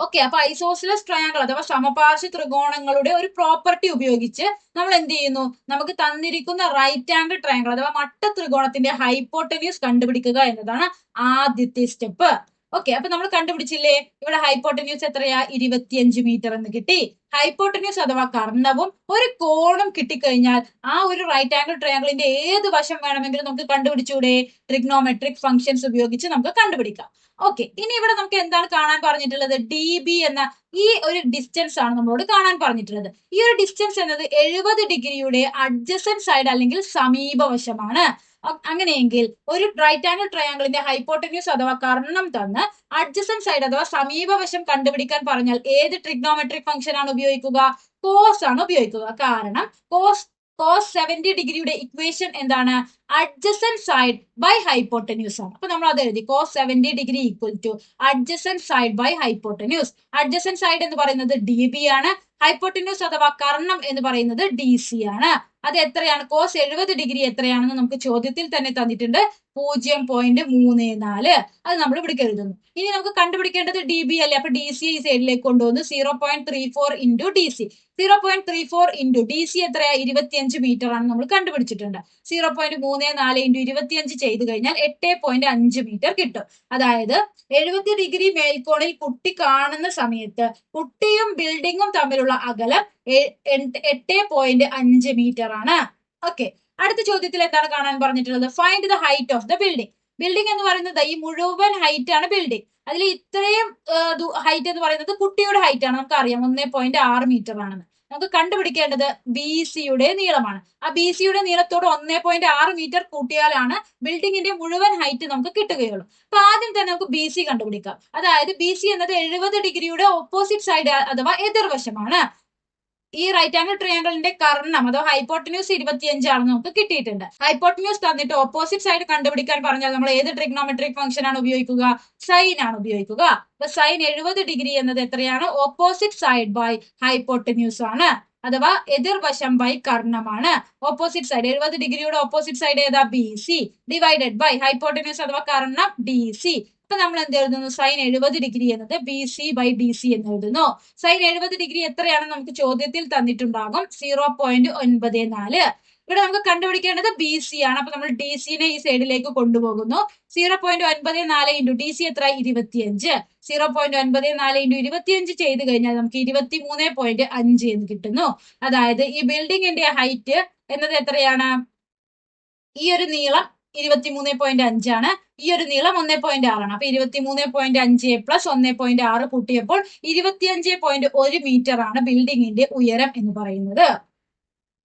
ഓക്കെ, അപ്പൊ ഐസോസിലസ് ട്രയാങ്കിൾ അഥവാ സമപാർശ്വ ത്രികോണങ്ങളുടെ ഒരു പ്രോപ്പർട്ടി ഉപയോഗിച്ച് നമ്മൾ എന്ത് ചെയ്യുന്നു, നമുക്ക് തന്നിരിക്കുന്ന റൈറ്റ് ആംഗിൾ ട്രയാങ്കിൾ അഥവാ മട്ട ത്രികോണത്തിന്റെ ഹൈപ്പോട്ടന്യൂസ് കണ്ടുപിടിക്കുക എന്നതാണ് ആദ്യത്തെ സ്റ്റെപ്പ്. ഓക്കെ, അപ്പൊ നമ്മൾ കണ്ടുപിടിച്ചില്ലേ, ഇവിടെ ഹൈപ്പോട്ടന്യൂസ് എത്രയാ, 25 മീറ്റർ എന്ന് കിട്ടി. ഹൈപ്പോട്ടന്യൂസ് അഥവാ കർണവും ഒരു കോണും കിട്ടിക്കഴിഞ്ഞാൽ ആ ഒരു റൈറ്റ് ആംഗിൾ ട്രയാങ്കിളിന്റെ ഏത് വശം വേണമെങ്കിലും നമുക്ക് കണ്ടുപിടിച്ചൂടെ, ട്രിഗ്നോമെട്രിക് ഫംഗ്ഷൻസ് ഉപയോഗിച്ച് നമുക്ക് കണ്ടുപിടിക്കാം. ഓക്കെ, ഇനി ഇവിടെ നമുക്ക് എന്താണ് കാണാൻ പറഞ്ഞിട്ടുള്ളത്, DB എന്ന ഈ ഒരു ഡിസ്റ്റൻസ് ആണ് നമ്മളോട് കാണാൻ പറഞ്ഞിട്ടുള്ളത്. ഈ ഒരു ഡിസ്റ്റൻസ് എന്നത് 70 ഡിഗ്രിയുടെ അഡ്ജസന്റ് സൈഡ് അല്ലെങ്കിൽ സമീപവശമാണ്. അങ്ങനെയെങ്കിൽ ഒരു റൈറ്റ് ആംഗിൾ ട്രയാങ്കിളിന്റെ ഹൈപ്പോട്ടന്യൂസ് അഥവാ കർണം തന്ന് അഡ്ജസന്റ് സൈഡ് അഥവാ സമീപവശം കണ്ടുപിടിക്കാൻ പറഞ്ഞാൽ ഏത് ട്രിഗ്നോമെട്രിക് ഫംഗ്ഷൻ ആണ് ഉപയോഗിക്കുക, കോസ് ആണ് ഉപയോഗിക്കുക. കാരണം കോസ് 70 ഡിഗ്രിയുടെ ഇക്വേഷൻ എന്താണ്, അഡ്ജസന്റ് സൈഡ് ബൈ ഹൈപ്പോട്ടന്യൂസ് ആണ്. അപ്പൊ നമ്മൾ അത് എഴുതി, cos 70 degree equal to adjacent side by hypotenuse. Adjacent side എന്ന് പറയുന്നത് DB ആണ്, ഹൈപ്പോട്ടന്യൂസ് അഥവാ കർണം എന്ന് പറയുന്നത് DC ആണ്. അത് എത്രയാണ്, cos 70 ഡിഗ്രി എത്രയാണെന്ന് നമുക്ക് ചോദ്യത്തിൽ തന്നെ തന്നിട്ടുണ്ട്, 0.34. അത് നമ്മൾ ഇവിടെ എഴുതുന്നു. ഇനി നമുക്ക് കണ്ടുപിടിക്കേണ്ടത് DB അല്ലേ, അപ്പൊ DC ഈ സൈഡിലേക്ക് കൊണ്ടുവന്ന് 0.34 ഇൻറ്റു DC. 0.34 ഇൻറ്റു DC എത്രയാ, 25 മീറ്റർ ആണ് നമ്മൾ കണ്ടുപിടിച്ചിട്ടുണ്ട്. 0.34 ഇൻറ്റു 25 ചെയ്ത് കഴിഞ്ഞാൽ 8.5 മീറ്റർ കിട്ടും. അതായത് 70 ഡിഗ്രി മേൽക്കോണിൽ കുട്ടി കാണുന്ന സമയത്ത് കുട്ടിയും ബിൽഡിങ്ങും തമ്മിലുള്ള അകലം 8.5 മീറ്റർ ആണ്. ഓക്കെ, അടുത്ത ചോദ്യത്തിൽ എന്താണ് കാണാൻ പറഞ്ഞിട്ടുള്ളത്, find the height of the building. Building എന്ന് പറയുന്നത് ഈ മുഴുവൻ ഹൈറ്റ് ആണ് ബിൽഡിംഗ്. അതിൽ ഇത്രയും ഹൈറ്റ് എന്ന് പറയുന്നത് കുട്ടിയുടെ ഹൈറ്റ് ആണ്, നമുക്കറിയാം 1.6 മീറ്റർ ആണെന്ന്. നമുക്ക് കണ്ടുപിടിക്കേണ്ടത് BCയുടെ നീളമാണ്. ആ BCയുടെ നീളത്തോട് 1.6 മീറ്റർ കൂട്ടിയാലാണ് ബിൽഡിങ്ങിന്റെ മുഴുവൻ ഹൈറ്റ് നമുക്ക് കിട്ടുകയുള്ളൂ. അപ്പൊ ആദ്യം തന്നെ നമുക്ക് BC കണ്ടുപിടിക്കാം. അതായത് BC എന്നത് 70 ഡിഗ്രിയുടെ ഓപ്പോസിറ്റ് സൈഡ് അഥവാ എതിർവശമാണ്. ഈ റൈറ്റ് ആംഗിൾ ട്രയാങ്കിളിന്റെ കർണം അഥവാ ഹൈപ്പോട്ടന്യൂസ് 25 ആണെന്ന് നമുക്ക് കിട്ടിയിട്ടുണ്ട്. ഹൈപ്പോട്ടന്യൂസ് തന്നിട്ട് ഓപ്പോസിറ്റ് സൈഡ് കണ്ടുപിടിക്കാൻ പറഞ്ഞാൽ നമ്മൾ ഏത് ട്രിഗ്നോമെട്രിക് ഫംഗ്ഷൻ ആണ് ഉപയോഗിക്കുക, സൈൻ ആണ് ഉപയോഗിക്കുക. അപ്പൊ സൈൻ 70 ഡിഗ്രി എന്നത് എത്രയാണ്, ഓപ്പോസിറ്റ് സൈഡ് ബൈ ഹൈപ്പോട്ടന്യൂസ് ആണ്, അഥവാ എതിർവശം ബൈ കർണമാണ്. ഓപ്പോസിറ്റ് സൈഡ് 70 ഡിഗ്രിയുടെ ഓപ്പോസിറ്റ് സൈഡ് ഏതാ, BC ഡിവൈഡഡ് ബൈ ഹൈപ്പോട്ടന്യൂസ് അഥവാ കർണം DC. അപ്പൊ നമ്മൾ എന്ത് എഴുതുന്നു, സൈൻ 70 ഡിഗ്രി എന്നത് BC ബൈ DC എന്ന് എഴുതുന്നു. സൈൻ 70 ഡിഗ്രി എത്രയാണെന്ന് നമുക്ക് ചോദ്യത്തിൽ തന്നിട്ടുണ്ടാകും, 0.94. ഇവിടെ നമുക്ക് കണ്ടുപിടിക്കേണ്ടത് BC ആണ്. അപ്പൊ നമ്മൾ DC-നെ ഈ സൈഡിലേക്ക് കൊണ്ടുപോകുന്നു. 0.94 ഇൻറ്റു DC എത്ര, 25. 0.94 ഇൻറ്റു 25 ചെയ്ത് കഴിഞ്ഞാൽ നമുക്ക് 23.5 എന്ന് കിട്ടുന്നു. അതായത് ഈ ബിൽഡിങ്ങിന്റെ ഹൈറ്റ് എന്നത് എത്രയാണ്, ഈ ഒരു നീളം 23.5 ആണ്, ഈ ഒരു നീളം 1.6 ആണ്. അപ്പൊ 23.5 പ്ലസ് 1.6 കൂട്ടിയപ്പോൾ 25.1 മീറ്റർ ആണ് ബിൽഡിങ്ങിന്റെ ഉയരം എന്ന് പറയുന്നത്.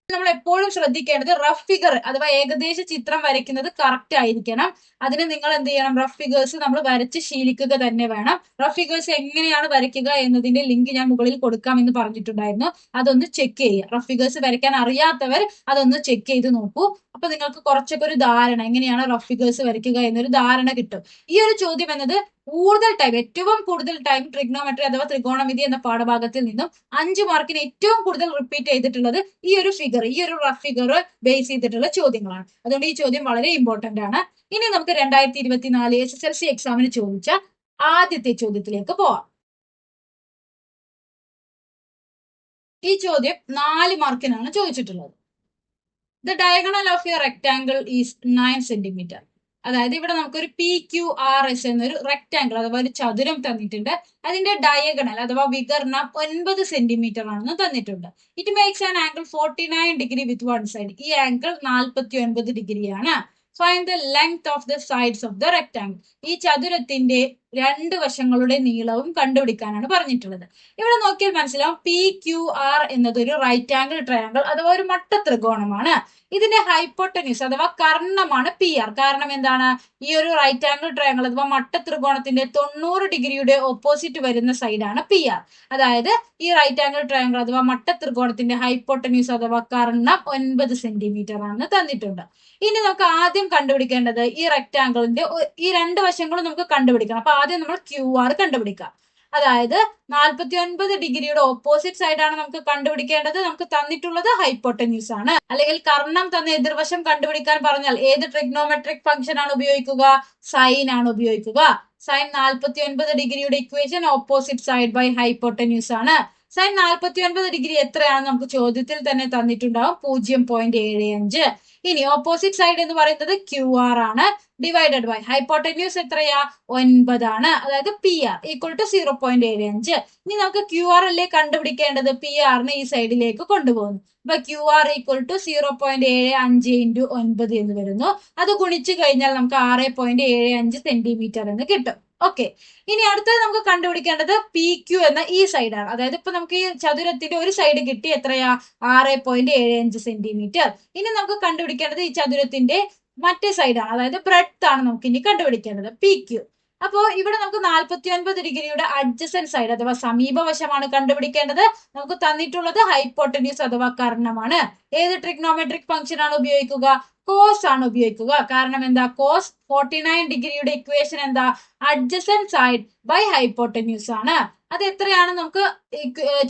നമ്മൾ എപ്പോഴും ശ്രദ്ധിക്കേണ്ടത് റഫ് ഫിഗർ അഥവാ ഏകദേശ ചിത്രം വരയ്ക്കുന്നത് കറക്റ്റ് ആയിരിക്കണം. അതിന് നിങ്ങൾ എന്ത് ചെയ്യണം, റഫ് ഫിഗേഴ്സ് നമ്മൾ വരച്ച് ശീലിക്കുക തന്നെ വേണം. റഫ് ഫിഗേഴ്സ് എങ്ങനെയാണ് വരയ്ക്കുക എന്നതിന്റെ ലിങ്ക് ഞാൻ മുകളിൽ കൊടുക്കാം എന്ന് പറഞ്ഞിട്ടുണ്ടായിരുന്നു, അതൊന്ന് ചെക്ക് ചെയ്യുക. റഫ് ഫിഗേഴ്സ് വരയ്ക്കാൻ അറിയാത്തവർ അതൊന്ന് ചെക്ക് ചെയ്ത് നോക്കൂ. അപ്പൊ നിങ്ങൾക്ക് കുറച്ചൊക്കെ ഒരു ധാരണ, എങ്ങനെയാണ് റഫ് ഫിഗേഴ്സ് വരയ്ക്കുക എന്നൊരു ധാരണ കിട്ടും. ഈ ഒരു ചോദ്യം എന്നത് ഏറ്റവും കൂടുതൽ ടൈം ട്രിഗ്നോമെട്രി അഥവാ ത്രികോണമിതി എന്ന പാഠഭാഗത്തിൽ നിന്നും 5 മാർക്കിന് ഏറ്റവും കൂടുതൽ റിപ്പീറ്റ് ചെയ്തിട്ടുള്ളത് ഈ ഒരു ഫിഗർ, ഈ ഒരു റഫ് ഫിഗർ ബേസ് ചെയ്തിട്ടുള്ള ചോദ്യങ്ങളാണ്. അതുകൊണ്ട് ഈ ചോദ്യം വളരെ ഇമ്പോർട്ടന്റ് ആണ്. ഇനി നമുക്ക് 2024 SSLC എക്സാമിന് ചോദിച്ച ആദ്യത്തെ ചോദ്യത്തിലേക്ക് പോവാം. ഈ ചോദ്യം 4 മാർക്കിനാണ് ചോദിച്ചിട്ടുള്ളത്. The diagonal of your rectangle is 9 centimetre. അതായത് ഇവിടെ നമുക്കൊരു PQRS എന്നൊരു റെക്ടാംഗിൾ അഥവാ ഒരു ചതുരം തന്നിട്ടുണ്ട്. അതിന്റെ ഡയഗണൽ അഥവാ വികർണം 9 സെന്റിമീറ്റർ ആണെന്ന് തന്നിട്ടുണ്ട്. It makes an angle 49 degree with one side. ഈ ആംഗിൾ 49 ഡിഗ്രിയാണ്. Find the length of the sides of the rectangle. ഈ ചതുരത്തിന്റെ രണ്ട് വശങ്ങളുടെ നീളവും കണ്ടുപിടിക്കാനാണ് പറഞ്ഞിട്ടുള്ളത്. ഇവിടെ നോക്കിയാൽ മനസ്സിലാവും PQR എന്നത് ഒരു റൈറ്റ് ആംഗിൾ ട്രയാംഗിൾ അഥവാ ഒരു മട്ട ത്രികോണമാണ്. ഇതിന്റെ ഹൈപ്പോട്ടന്യൂസ് അഥവാ കർണമാണ് PR. കാരണം എന്താണ്? ഈ ഒരു റൈറ്റ് ആംഗിൾ ട്രയാംഗിൾ അഥവാ മട്ട ത്രികോണത്തിന്റെ 90 ഡിഗ്രിയുടെ ഓപ്പോസിറ്റ് വരുന്ന സൈഡാണ് PR. അതായത് ഈ റൈറ്റ് ആംഗിൾ ട്രയാംഗിൾ അഥവാ മട്ട ത്രികോണത്തിന്റെ ഹൈപ്പോട്ടന്യൂസ് അഥവാ കർണം 9 സെന്റിമീറ്റർ ആണെന്ന് തന്നിട്ടുണ്ട്. ഇനി നമുക്ക് ആദ്യം കണ്ടുപിടിക്കേണ്ടത് ഈ റെക്ടാംഗിളിന്റെ ഈ രണ്ട് വശങ്ങളും നമുക്ക് കണ്ടുപിടിക്കണം. അപ്പൊ ആദ്യം നമ്മൾ QR കണ്ടുപിടിക്കാം. അതായത് 49 ഡിഗ്രിയുടെ ഓപ്പോസിറ്റ് സൈഡാണ് നമുക്ക് കണ്ടുപിടിക്കേണ്ടത്. നമുക്ക് തന്നിട്ടുള്ളത് ഹൈപ്പോട്ടന്യൂസ് ആണ്. അല്ലെങ്കിൽ കർണം തന്ന എതിർവശം കണ്ടുപിടിക്കാൻ പറഞ്ഞാൽ ഏത് ട്രിഗ്നോമെട്രിക് ഫംഗ്ഷൻ ആണ് ഉപയോഗിക്കുക? സൈൻ ആണ് ഉപയോഗിക്കുക. സൈൻ 49 ഡിഗ്രിയുടെ equation opposite side by hypotenuse ആണ്. സൈൻ 49 ഡിഗ്രി എത്രയാണ് നമുക്ക് ചോദ്യത്തിൽ തന്നെ തന്നിട്ടുണ്ടാവും, 0.75. ഇനി ഓപ്പോസിറ്റ് സൈഡ് എന്ന് പറയുന്നത് QR ആണ്. ഡിവൈഡഡ് ബൈ ഹൈപ്പോട്ടന്യൂസ് എത്രയാ? 9 ആണ്. അതായത് PR ഈക്വൽ ടു 0.75. ഇനി നമുക്ക് QR അല്ലേ കണ്ടുപിടിക്കേണ്ടത്? PR നെ ഈ സൈഡിലേക്ക് കൊണ്ടുപോകുന്നു. അപ്പൊ QR ഈക്വൽ ടു 0.75 ഇൻറ്റു 9 എന്ന് വരുന്നു. അത് ഗുണിച്ചു കഴിഞ്ഞാൽ നമുക്ക് 6.75 സെന്റിമീറ്റർ എന്ന് കിട്ടും. ഓക്കെ, ഇനി അടുത്തത് നമുക്ക് കണ്ടുപിടിക്കേണ്ടത് PQ എന്ന ഈ സൈഡാണ്. അതായത് ഇപ്പൊ നമുക്ക് ഈ ചതുരത്തിന്റെ ഒരു സൈഡ് കിട്ടി, എത്രയാ? 6.75 സെന്റിമീറ്റർ. ഇനി നമുക്ക് കണ്ടുപിടിക്കേണ്ടത് ഈ ചതുരത്തിന്റെ മറ്റേ സൈഡാണ്, അതായത് ബ്രെഡ്ത്ത് ആണ് നമുക്ക് ഇനി കണ്ടുപിടിക്കേണ്ടത്, PQ. അപ്പോ ഇവിടെ നമുക്ക് 49 ഡിഗ്രിയുടെ അഡ്ജസന്റ് സൈഡ് അഥവാ സമീപവശമാണ് കണ്ടുപിടിക്കേണ്ടത്. നമുക്ക് തന്നിട്ടുള്ളത് ഹൈപ്പോട്ടന്യൂസ് അഥവാ കർണമാണ്. ഏത് ട്രിഗ്നോമെട്രിക് ഫംഗ്ഷൻ ആണ് ഉപയോഗിക്കുക? കോസ് ആണ് ഉപയോഗിക്കുക. കാരണം എന്താ? കോസ് 49 ഡിഗ്രിയുടെ ഇക്വേഷൻ എന്താ? അഡ്ജസന്റ് സൈഡ് ബൈ ഹൈപ്പോട്ടന്യൂസ് ആണ്. അത് എത്രയാണ് നമുക്ക്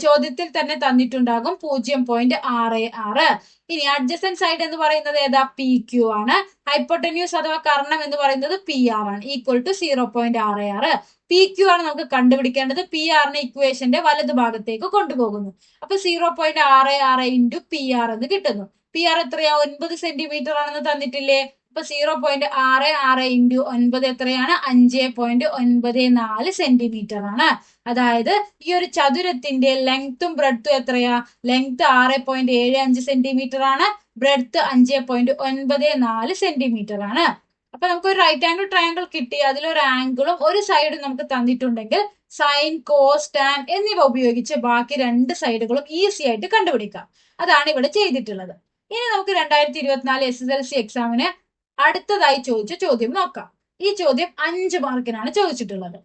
ചോദ്യത്തിൽ തന്നെ തന്നിട്ടുണ്ടാകും, 0.66. ഇനി അഡ്ജസന്റ് സൈഡ് എന്ന് പറയുന്നത് ഏതാ? PQ ആണ്. ഹൈപ്പോട്ടന്യൂസ് അഥവാ കർണം എന്ന് പറയുന്നത് PR ആണ്. Equal to 0.66. PQ ആണ് നമുക്ക് കണ്ടുപിടിക്കേണ്ടത്. PR നെ ഇക്വേഷന്റെ വലതു ഭാഗത്തേക്ക് കൊണ്ടുപോകുന്നു. അപ്പൊ 0.66 ഇൻറ്റു PR എന്ന് കിട്ടുന്നു. PR എത്രയാ? 9 സെന്റിമീറ്റർ ആണെന്ന് തന്നിട്ടില്ലേ? അപ്പൊ 0.66 ഇൻറ്റു 9 എത്രയാണ്? 5.94 സെന്റിമീറ്റർ ആണ്. അതായത് ഈ ഒരു ചതുരത്തിന്റെ ലെങ്ത്തും ബ്രെഡ്ത്തും എത്രയാ? ലെങ്ത് 6.75 സെന്റിമീറ്റർ ആണ്, ബ്രെഡ്ത്ത് 5.94 സെന്റിമീറ്റർ ആണ്. അപ്പൊ നമുക്ക് ഒരു റൈറ്റ് ആംഗിൾ ട്രയാംഗിൾ കിട്ടി. അതിലൊരു ആംഗിളും ഒരു സൈഡും നമുക്ക് തന്നിട്ടുണ്ടെങ്കിൽ സൈൻ, കോസ്, ടാൻ എന്നിവ ഉപയോഗിച്ച് ബാക്കി രണ്ട് സൈഡുകളും ഈസി ആയിട്ട് കണ്ടുപിടിക്കാം. അതാണ് ഇവിടെ ചെയ്തിട്ടുള്ളത്. ഇനി നമുക്ക് 2024 SSLC എക്സാമിന് അടുത്തതായി ചോദിച്ച ചോദ്യം നോക്കാം. ഈ ചോദ്യം 5 മാർക്കിനാണ് ചോദിച്ചിട്ടുള്ളത്.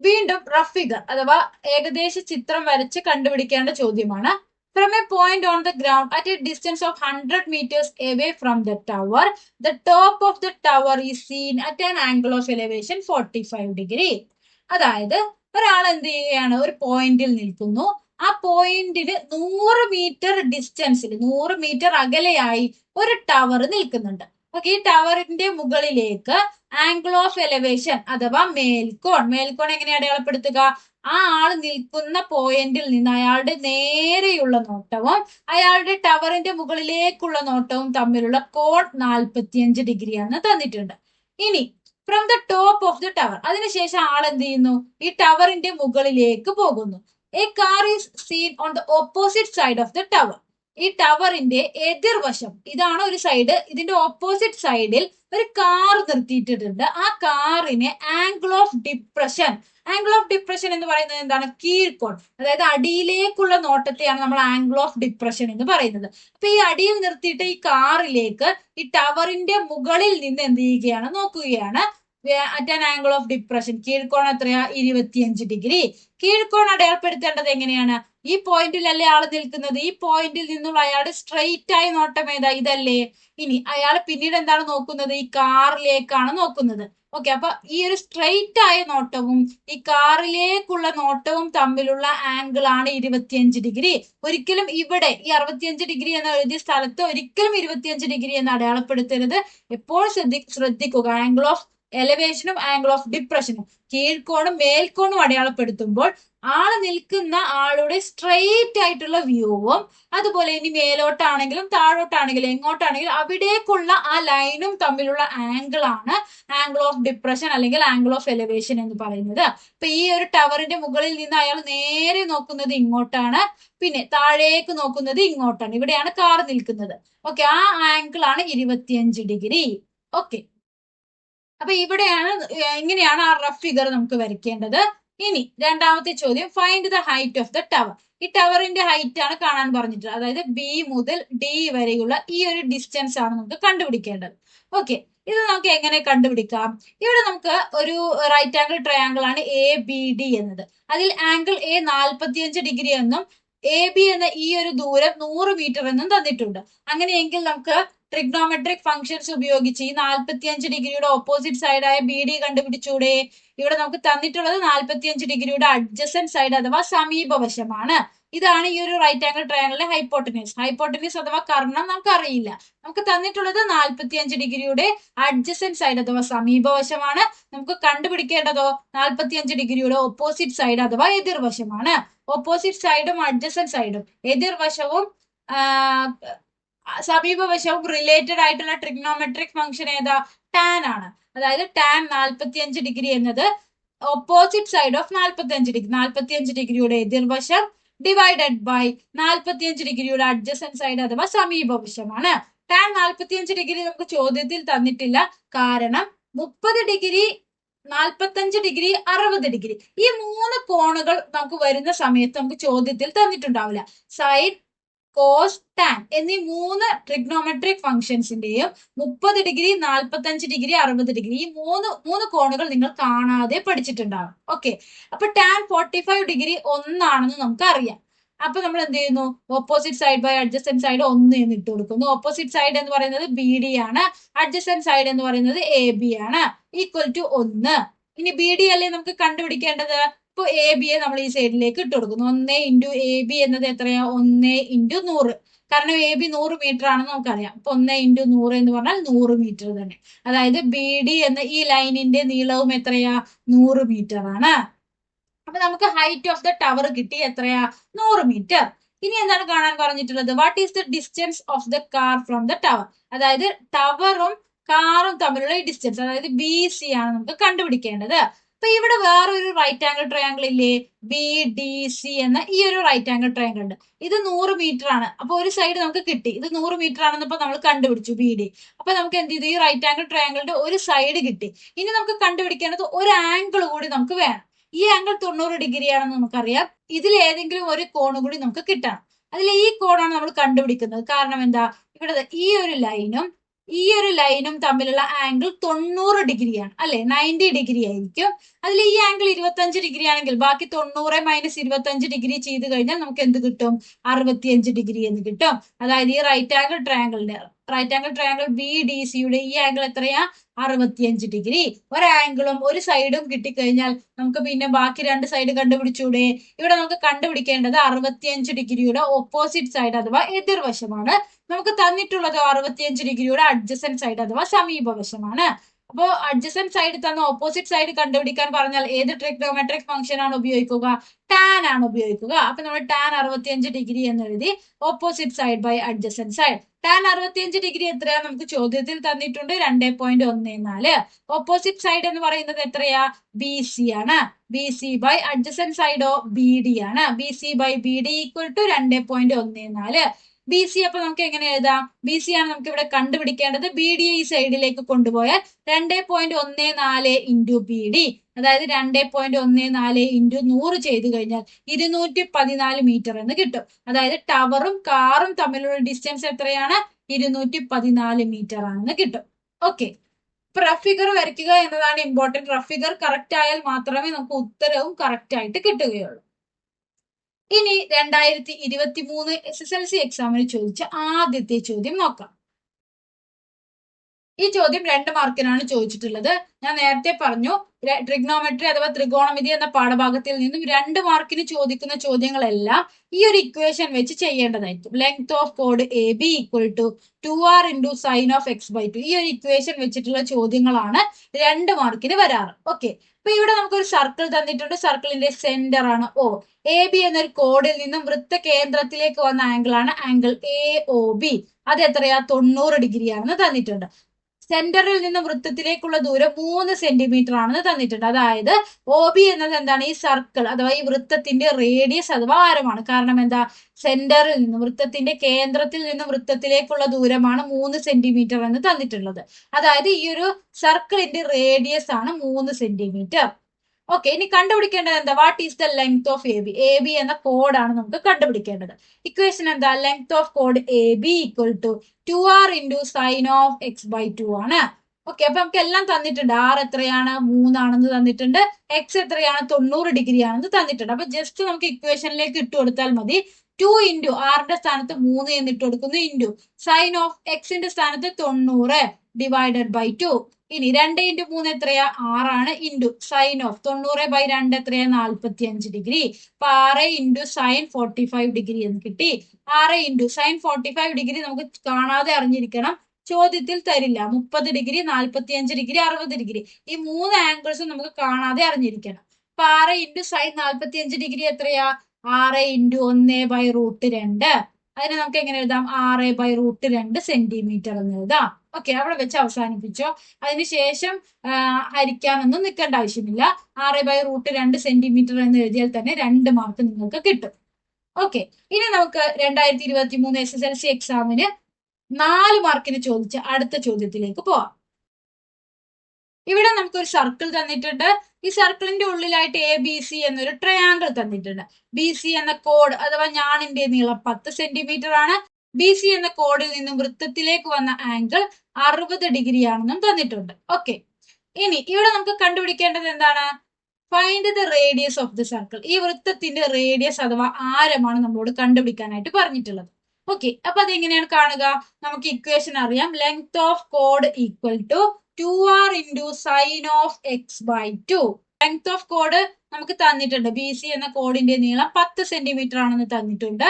വീണ്ടും റഫ് ഫിഗർ അഥവാ ഏകദേശ ചിത്രം വരച്ച് കണ്ടുപിടിക്കേണ്ട ചോദ്യമാണ്. From a point on the ground at a distance of 100 meters away from the tower, the top of the tower is seen at an angle of elevation 45 degree. അതായത് ഒരാൾ എന്ത് ചെയ്യുകയാണ്? ഒരു പോയിന്റിൽ നിൽക്കുന്നു. ആ പോയിന്റിന് 100 മീറ്റർ ഡിസ്റ്റൻസിൽ, 100 മീറ്റർ അകലെയായി ഒരു ടവർ നിൽക്കുന്നുണ്ട്. ഓക്കെ, ഈ ടവറിന്റെ മുകളിലേക്ക് ആംഗിൾ ഓഫ് എലവേഷൻ അഥവാ മേൽക്കോൺ എങ്ങനെ അടയാളപ്പെടുത്തുക? ആ ആള് നിൽക്കുന്ന പോയിന്റിൽ നിന്ന് അയാളുടെ നേരെയുള്ള നോട്ടവും അയാളുടെ ടവറിന്റെ മുകളിലേക്കുള്ള നോട്ടവും തമ്മിലുള്ള കോൺ 45 ഡിഗ്രിയാണ് തന്നിട്ടുണ്ട്. ഇനി from the top of the tower, അതിനുശേഷം ആൾ എന്ത് ചെയ്യുന്നു? ഈ ടവറിന്റെ മുകളിലേക്ക് പോകുന്നു. A car is seen on the opposite side of the tower. ഈ ടവറിന്റെ എതിർവശം ഇതാണ് ഒരു സൈഡ്. ഇതിന്റെ ഓപ്പോസിറ്റ് സൈഡിൽ ഒരു കാർ നിർത്തിയിട്ടിട്ടുണ്ട്. ആ കാറിനെ ആംഗിൾ ഓഫ് ഡിപ്രഷൻ എന്ന് പറയുന്നത് എന്താണ്? കീഴ്ക്കോൺ, അതായത് അടിയിലേക്കുള്ള നോട്ടത്തെയാണ് നമ്മൾ ആംഗിൾ ഓഫ് ഡിപ്രഷൻ എന്ന് പറയുന്നത്. അപ്പൊ ഈ അടിയിൽ നിർത്തിയിട്ട് ഈ കാറിലേക്ക് ഈ ടവറിന്റെ മുകളിൽ നിന്ന് എന്ത് ചെയ്യുകയാണ്? നോക്കുകയാണ്. At an angle of depression, കീഴ്ക്കോൺ എത്രയാ? 25 ഡിഗ്രി. കീഴ്ക്കോൺ അടയാളപ്പെടുത്തേണ്ടത് എങ്ങനെയാണ്? ഈ പോയിന്റിലല്ലേ ആള് നിൽക്കുന്നത്. ഈ പോയിന്റിൽ നിന്നുള്ള അയാളുടെ സ്ട്രെയിറ്റ് ആയ നോട്ടം ഏതാ? ഇതല്ലേ. ഇനി അയാൾ പിന്നീട് എന്താണ് നോക്കുന്നത്? ഈ കാറിലേക്കാണ് നോക്കുന്നത്. ഓക്കെ, അപ്പൊ ഈ ഒരു സ്ട്രെയിറ്റ് ആയ നോട്ടവും ഈ കാറിലേക്കുള്ള നോട്ടവും തമ്മിലുള്ള ആംഗിൾ ആണ് 25 ഡിഗ്രി. ഒരിക്കലും ഇവിടെ ഈ 65 ഡിഗ്രി എന്ന് എഴുതിയ സ്ഥലത്ത് ഒരിക്കലും 25 ഡിഗ്രി എന്ന് അടയാളപ്പെടുത്തരുത്. എപ്പോഴും ശ്രദ്ധിക്കുക. ആംഗിൾ ഓഫ് എലവേഷനും ആംഗിൾ ഓഫ് ഡിപ്രഷനും, കീഴ്ക്കോണും മേൽക്കോണും അടയാളപ്പെടുത്തുമ്പോൾ ആള് നിൽക്കുന്ന ആളുടെ സ്ട്രെയിറ്റ് ആയിട്ടുള്ള വ്യൂവും അതുപോലെ ഇനി മേലോട്ടാണെങ്കിലും താഴോട്ടാണെങ്കിലും എങ്ങോട്ടാണെങ്കിലും അവിടേക്കുള്ള ആ ലൈനും തമ്മിലുള്ള ആംഗിൾ ആണ് ആംഗിൾ ഓഫ് ഡിപ്രഷൻ അല്ലെങ്കിൽ ആംഗിൾ ഓഫ് എലിവേഷൻ എന്ന് പറയുന്നത്. അപ്പൊ ഈ ഒരു ടവറിന്റെ മുകളിൽ നിന്ന് അയാൾ നേരെ നോക്കുന്നത് ഇങ്ങോട്ടാണ്, പിന്നെ താഴേക്ക് നോക്കുന്നത് ഇങ്ങോട്ടാണ്. ഇവിടെയാണ് കാർ നിൽക്കുന്നത്. ഓക്കെ, ആ ആംഗിൾ ആണ് 25°. ഓക്കെ, അപ്പൊ ഇവിടെയാണ് ഇങ്ങനെയാണ് ആ റഫ് ഫിഗർ നമുക്ക് വരയ്ക്കേണ്ടത്. ഇനി രണ്ടാമത്തെ ചോദ്യം, find the height of the tower. ഈ ടവറിന്റെ ഹൈറ്റ് ആണ് കാണാൻ പറഞ്ഞിട്ടുള്ളത്. അതായത് ബി മുതൽ ഡി വരെയുള്ള ഈ ഒരു ഡിസ്റ്റൻസ് ആണ് നമുക്ക് കണ്ടുപിടിക്കേണ്ടത്. ഓക്കെ, ഇത് നമുക്ക് എങ്ങനെ കണ്ടുപിടിക്കാം? ഇവിടെ നമുക്ക് ഒരു റൈറ്റ് ആംഗിൾ ട്രയാംഗിൾ ആണ് എ ബി ഡി എന്നത്. അതിൽ ആംഗിൾ എ 45° എന്നും എ ബി എന്ന ഈ ഒരു ദൂരം 100 മീറ്റർ എന്നും തന്നിട്ടുണ്ട്. അങ്ങനെയെങ്കിൽ നമുക്ക് ട്രിഗ്നോമെട്രിക് ഫംഗ്ഷൻസ് ഉപയോഗിച്ച് ഈ 45°യുടെ ഓപ്പോസിറ്റ് സൈഡായ ബി ഡി കണ്ടുപിടിച്ചൂടെ? ഇവിടെ നമുക്ക് തന്നിട്ടുള്ളത് 45°യുടെ അഡ്ജസന്റ് സൈഡ് അഥവാ സമീപവശമാണ്. ഇതാണ് ഈ ഒരു റൈറ്റ് ആംഗിൾ ട്രയാംഗിളിന്റെ ഹൈപ്പോട്ടനീസ്. ഹൈപ്പോട്ടനീസ് അഥവാ കർണം നമുക്ക് അറിയില്ല. നമുക്ക് തന്നിട്ടുള്ളത് 45°യുടെ അഡ്ജസന്റ് സൈഡ് അഥവാ സമീപവശമാണ്. നമുക്ക് കണ്ടുപിടിക്കേണ്ടതോ 45°യുടെ ഓപ്പോസിറ്റ് സൈഡ് അഥവാ എതിർവശമാണ്. ഓപ്പോസിറ്റ് സൈഡും അഡ്ജസന്റ് സൈഡും എതിർവശവും സമീപവശവും റിലേറ്റഡ് ആയിട്ടുള്ള ട്രിഗ്നോമെട്രിക് ഫംഗ്ഷൻ ഏതാ? ടാൻ ആണ്. അതായത് ടാൻ 45° എന്നത് ഓപ്പോസിറ്റ് സൈഡ് ഓഫ് 45°. 45°യുടെ എതിർവശം ഡിവൈഡഡ് ബൈ 45°യുടെ അഡ്ജസന്റ് സൈഡ് അഥവാ സമീപവശമാണ്. ടാൻ 45° നമുക്ക് ചോദ്യത്തിൽ തന്നിട്ടില്ല. കാരണം 30°, 45°, 60°, ഈ 3 കോണുകൾ നമുക്ക് വരുന്ന സമയത്ത് നമുക്ക് ചോദ്യത്തിൽ തന്നിട്ടുണ്ടാവില്ല. സൈൻ, കോസ്, ടാൻ എന്നീ 3 ട്രിഗ്നോമെട്രിക് ഫംഗ്ഷൻസിന്റെയും 30°, 45°, 60°, ഈ മൂന്ന് കോണുകൾ നിങ്ങൾ കാണാതെ പഠിച്ചിട്ടുണ്ടാവും. ഓക്കെ, അപ്പൊ ടാൻ 45° ഒന്നാണെന്ന് നമുക്ക് അറിയാം. അപ്പൊ നമ്മൾ എന്ത് ചെയ്യുന്നു? Opposite side by adjacent side 1 എന്ന് ഇട്ട് കൊടുക്കുന്നു. ഓപ്പോസിറ്റ് സൈഡ് എന്ന് പറയുന്നത് ബി ഡി ആണ്, അഡ്ജസന്റ് സൈഡ് എന്ന് പറയുന്നത് എ ബി ആണ്. Equal to 1. ഇനി ബി ഡി അല്ലേ നമുക്ക് കണ്ടുപിടിക്കേണ്ടത്? ഇപ്പൊ എ ബിയെ നമ്മൾ ഈ സൈഡിലേക്ക് ഇട്ട് കൊടുക്കുന്നു. 1 ഇൻറ്റു എ ബി എന്നത് എത്രയാ? 1 ഇൻറ്റു 100. കാരണം എ ബി 100 മീറ്റർ ആണെന്ന് നമുക്കറിയാം. അപ്പൊ 1 ഇൻറ്റു 100 എന്ന് പറഞ്ഞാൽ 100 മീറ്റർ തന്നെ. അതായത് ബി ഡി എന്ന ഈ ലൈനിന്റെ നീളവും എത്രയാ? 100 മീറ്റർ ആണ്. അപ്പൊ നമുക്ക് ഹൈറ്റ് ഓഫ് ദ ടവർ കിട്ടി. എത്രയാ? 100 മീറ്റർ. ഇനി എന്താണ് കാണാൻ പറഞ്ഞിട്ടുള്ളത്? What is the distance of the car from the tower. അതായത് ടവറും കാറും തമ്മിലുള്ള ഈ ഡിസ്റ്റൻസ്, അതായത് ബി സി ആണ് നമുക്ക് കണ്ടുപിടിക്കേണ്ടത്. അപ്പൊ ഇവിടെ വേറൊരു റൈറ്റ് ആംഗിൾ ട്രയാംഗിൾ ഇല്ലേ? ബി ഡി സി എന്ന ഈ ഒരു റൈറ്റ് ആംഗിൾ ട്രയാംഗിൾ ഉണ്ട്. ഇത് 100 മീറ്റർ ആണ്. അപ്പൊ ഒരു സൈഡ് നമുക്ക് കിട്ടി. ഇത് 100 മീറ്റർ ആണെന്ന് ഇപ്പൊ നമ്മൾ കണ്ടുപിടിച്ചു ബി ഡി. അപ്പൊ നമുക്ക് എന്ത് ചെയ്തു? ഈ റൈറ്റ് ആംഗിൾ ട്രയാംഗിളിന്റെ ഒരു സൈഡ് കിട്ടി. ഇനി നമുക്ക് കണ്ടുപിടിക്കേണ്ടത് ഒരു ആംഗിൾ കൂടി നമുക്ക് വേണം. ഈ ആംഗിൾ 90° ആണെന്ന് നമുക്കറിയാം. ഇതിൽ ഏതെങ്കിലും ഒരു കോണ് കൂടി നമുക്ക് കിട്ടണം. അതിൽ ഈ കോണാണ് നമ്മൾ കണ്ടുപിടിക്കുന്നത്. കാരണം എന്താ? ഇവിടെ ഈ ഒരു ലൈനും തമ്മിലുള്ള ആംഗിൾ 90° ആണ് അല്ലെ? 90° ആയിരിക്കും. അതിൽ ഈ ആംഗിൾ 25° ആണെങ്കിൽ ബാക്കി 90 മൈനസ് 25° ചെയ്ത് കഴിഞ്ഞാൽ നമുക്ക് എന്ത് കിട്ടും? 65° എന്ന് കിട്ടും. അതായത് ഈ right angle triangle B D സിയുടെ ഈ ആംഗിൾ എത്രയാ? 65°. ഒരു ആംഗിളും ഒരു സൈഡും കിട്ടിക്കഴിഞ്ഞാൽ നമുക്ക് പിന്നെ ബാക്കി 2 സൈഡ് കണ്ടുപിടിച്ചൂടെ? ഇവിടെ നമുക്ക് കണ്ടുപിടിക്കേണ്ടത് 65°യുടെ ഓപ്പോസിറ്റ് സൈഡ് അഥവാ എതിർവശമാണ്. നമുക്ക് തന്നിട്ടുള്ളത് 65°യുടെ അഡ്ജസന്റ് സൈഡ് അഥവാ സമീപവശമാണ്. അപ്പോൾ അഡ്ജസന്റ് സൈഡ് തന്ന ഓപ്പോസിറ്റ് സൈഡ് കണ്ടുപിടിക്കാൻ പറഞ്ഞാൽ ഏത് ട്രിഗ്നോമെട്രിക് ഫംഗ്ഷൻ ആണ് ഉപയോഗിക്കുക? ടാൻ ആണ് ഉപയോഗിക്കുക. അപ്പൊ നമ്മൾ ടാൻ 65° എന്ന് എഴുതി. Opposite side by adjacent side. Tan 65° എത്രയാ? നമുക്ക് ചോദ്യത്തിൽ തന്നിട്ടുണ്ട് 2.14. ഓപ്പോസിറ്റ് സൈഡ് എന്ന് പറയുന്നത് എത്രയാ? ബി സി ആണ്. ബി സി ബൈ അഡ്ജസന്റ് സൈഡോ ബി ഡി ആണ്. B C by B D equal to 2.14. B C അപ്പൊ നമുക്ക് എങ്ങനെ എഴുതാം? ബി സി ആണ് നമുക്ക് ഇവിടെ കണ്ടുപിടിക്കേണ്ടത്. ബി ഡി ഈ സൈഡിലേക്ക് കൊണ്ടുപോയാൽ 2.14 ഇൻറ്റു ബി ഡി, അതായത് 2.14 ഇൻറ്റു 100 ചെയ്ത് കഴിഞ്ഞാൽ 214 മീറ്റർ എന്ന് കിട്ടും. അതായത് ടവറും കാറും തമ്മിലുള്ള ഡിസ്റ്റൻസ് എത്രയാണ്? 214 മീറ്റർ ആണെന്ന് കിട്ടും. ഓക്കെ, റഫ് ഫിഗർ വരയ്ക്കുക എന്നതാണ് ഇമ്പോർട്ടന്റ്. റഫ് ഫിഗർ കറക്റ്റ് ആയാൽ മാത്രമേ നമുക്ക് ഉത്തരവും കറക്റ്റ് ആയിട്ട് കിട്ടുകയുള്ളൂ. ഇനി 2023 SSLC എക്സാമിന് ചോദിച്ച ആദ്യത്തെ ചോദ്യം നോക്കാം. ഈ ചോദ്യം 2 മാർക്കിനാണ് ചോദിച്ചിട്ടുള്ളത്. ഞാൻ നേരത്തെ പറഞ്ഞു ട്രിഗ്നോമെട്രി അഥവാ ത്രികോണമിതി എന്ന പാഠഭാഗത്തിൽ നിന്നും 2 മാർക്കിന് ചോദിക്കുന്ന ചോദ്യങ്ങളെല്ലാം ഈ ഒരു ഇക്വേഷൻ വെച്ച് ചെയ്യേണ്ടതായിരിക്കും. ലെങ്ത് ഓഫ് കോഡ് A B equal to 2r into sine of x by 2. ഈ ഒരു ഇക്വേഷൻ വെച്ചിട്ടുള്ള ചോദ്യങ്ങളാണ് 2 മാർക്കിന് വരാറ്. ഓക്കെ, അപ്പൊ ഇവിടെ നമുക്കൊരു സർക്കിൾ തന്നിട്ടുണ്ട്. സർക്കിളിന്റെ സെന്റർ ആണ് O. എ ബി എന്നൊരു കോഡിൽ നിന്നും വൃത്ത കേന്ദ്രത്തിലേക്ക് വന്ന ആംഗിൾ ആണ് ആംഗിൾ AOB. അത് എത്രയാ? 90 ഡിഗ്രി ആണെന്ന് തന്നിട്ടുണ്ട്. സെന്ററിൽ നിന്ന് വൃത്തത്തിലേക്കുള്ള ദൂരം 3 സെന്റിമീറ്റർ ആണെന്ന് തന്നിട്ടുണ്ട്. അതായത് OB എന്നത് എന്താണ്? ഈ സർക്കിൾ അഥവാ ഈ വൃത്തത്തിന്റെ റേഡിയസ് അഥവാ ആരമാണ്. കാരണം എന്താ? സെന്ററിൽ നിന്ന് വൃത്തത്തിന്റെ കേന്ദ്രത്തിൽ നിന്ന് വൃത്തത്തിലേക്കുള്ള ദൂരമാണ് 3 സെന്റിമീറ്റർ എന്ന് തന്നിട്ടുള്ളത്. അതായത് ഈ ഒരു സർക്കിളിന്റെ റേഡിയസ് ആണ് 3 സെന്റിമീറ്റർ. ഓക്കെ, ഇനി കണ്ടുപിടിക്കേണ്ടത് എന്താ? What is the length of A B? A B എന്ന കോഡാണ് നമുക്ക് കണ്ടുപിടിക്കേണ്ടത്. ഇക്വേഷൻ എന്താ? ലെങ്ത് ഓഫ് കോഡ് A B equal to 2r into sine of x by 2 ആണ്. ഓക്കെ, അപ്പൊ നമുക്ക് എല്ലാം തന്നിട്ടുണ്ട്. ആർ എത്രയാണ്? 3 ആണെന്ന് തന്നിട്ടുണ്ട്. എക്സ് എത്രയാണ്? 90 ഡിഗ്രി ആണെന്ന് തന്നിട്ടുണ്ട്. അപ്പൊ ജസ്റ്റ് നമുക്ക് ഇക്വേഷനിലേക്ക് ഇട്ട് കൊടുത്താൽ മതി. 2 ഇൻറ്റു ആറിന്റെ സ്ഥാനത്ത് 3 എന്ന് ഇട്ട് കൊടുക്കുന്നു, ഇൻറ്റു സൈൻ ഓഫ് എക്സിന്റെ സ്ഥാനത്ത് 90 ഡിവൈഡഡ് ബൈ 2. ഇനി 2 ഇൻറ്റു 3 എത്രയാ? 6 ആണ്, ഇൻറ്റു സൈൻ ഓഫ് 90 ബൈ 2 എത്രയാ? 45 ഡിഗ്രി. അപ്പൊ 6 ഇൻറ്റു സൈൻ 45 ഡിഗ്രി എന്ന് കിട്ടി. 6 ഇൻറ്റു സൈൻ 45 ഡിഗ്രി നമുക്ക് കാണാതെ അറിഞ്ഞിരിക്കണം. ചോദ്യത്തിൽ തരില്ല. 30 ഡിഗ്രി, 45 ഡിഗ്രി, 60 ഡിഗ്രി. ഈ 3 ആംഗിൾസും നമുക്ക് കാണാതെ അറിഞ്ഞിരിക്കണം. അപ്പൊ 6 ഇൻറ്റു സൈൻ 45 ഡിഗ്രി എത്രയാ? 6 ഇൻറ്റു 1 ബൈ റൂട്ട് 2. അതിനെ നമുക്ക് എങ്ങനെ എഴുതാം? 6 ബൈ റൂട്ട് 2 സെന്റിമീറ്റർ എന്ന് എഴുതാം. ഓക്കെ, അവിടെ വെച്ച് അവസാനിപ്പിച്ചോ. അതിനുശേഷം ഹരിക്കാനൊന്നും നിൽക്കേണ്ട ആവശ്യമില്ല. 6 ബൈ റൂട്ട് 2 സെന്റിമീറ്റർ എന്ന് എഴുതിയാൽ തന്നെ 2 മാർക്ക് നിങ്ങൾക്ക് കിട്ടും. ഓക്കെ, ഇനി നമുക്ക് 2023 SSLC എക്സാമിന് 4 മാർക്കിന് ചോദിച്ച അടുത്ത ചോദ്യത്തിലേക്ക് പോവാം. ഇവിടെ നമുക്കൊരു സർക്കിൾ തന്നിട്ടുണ്ട്. ഈ സർക്കിളിന്റെ ഉള്ളിലായിട്ട് ABC എന്നൊരു ട്രയാങ്കിൾ തന്നിട്ടുണ്ട്. BC എന്ന കോഡ് അഥവാ ഞാണിന്റെ നീളം 10 സെന്റിമീറ്റർ ആണ്. BC എന്ന കോഡിൽ നിന്നും വൃത്തത്തിലേക്ക് വന്ന ആംഗിൾ 60 ഡിഗ്രി ആണെന്നും തന്നിട്ടുണ്ട്. ഓക്കെ, ഇനി ഇവിടെ നമുക്ക് കണ്ടുപിടിക്കേണ്ടത് എന്താണ്? Find the radius of the circle. ഈ വൃത്തത്തിന്റെ റേഡിയസ് അഥവാ ആരമാണ് നമ്മളോട് കണ്ടുപിടിക്കാനായിട്ട് പറഞ്ഞിട്ടുള്ളത്. ഓക്കെ, അപ്പൊ അതെങ്ങനെയാണ് കാണുക? നമുക്ക് ഇക്വേഷൻ അറിയാം. ലെങ്ത് ഓഫ് കോഡ് equal to 2r into sine of x by 2. Length of കോഡ് നമുക്ക് തന്നിട്ടുണ്ട്. BC എന്ന കോഡിന്റെ നീളം 10 സെന്റിമീറ്റർ ആണെന്ന് തന്നിട്ടുണ്ട്.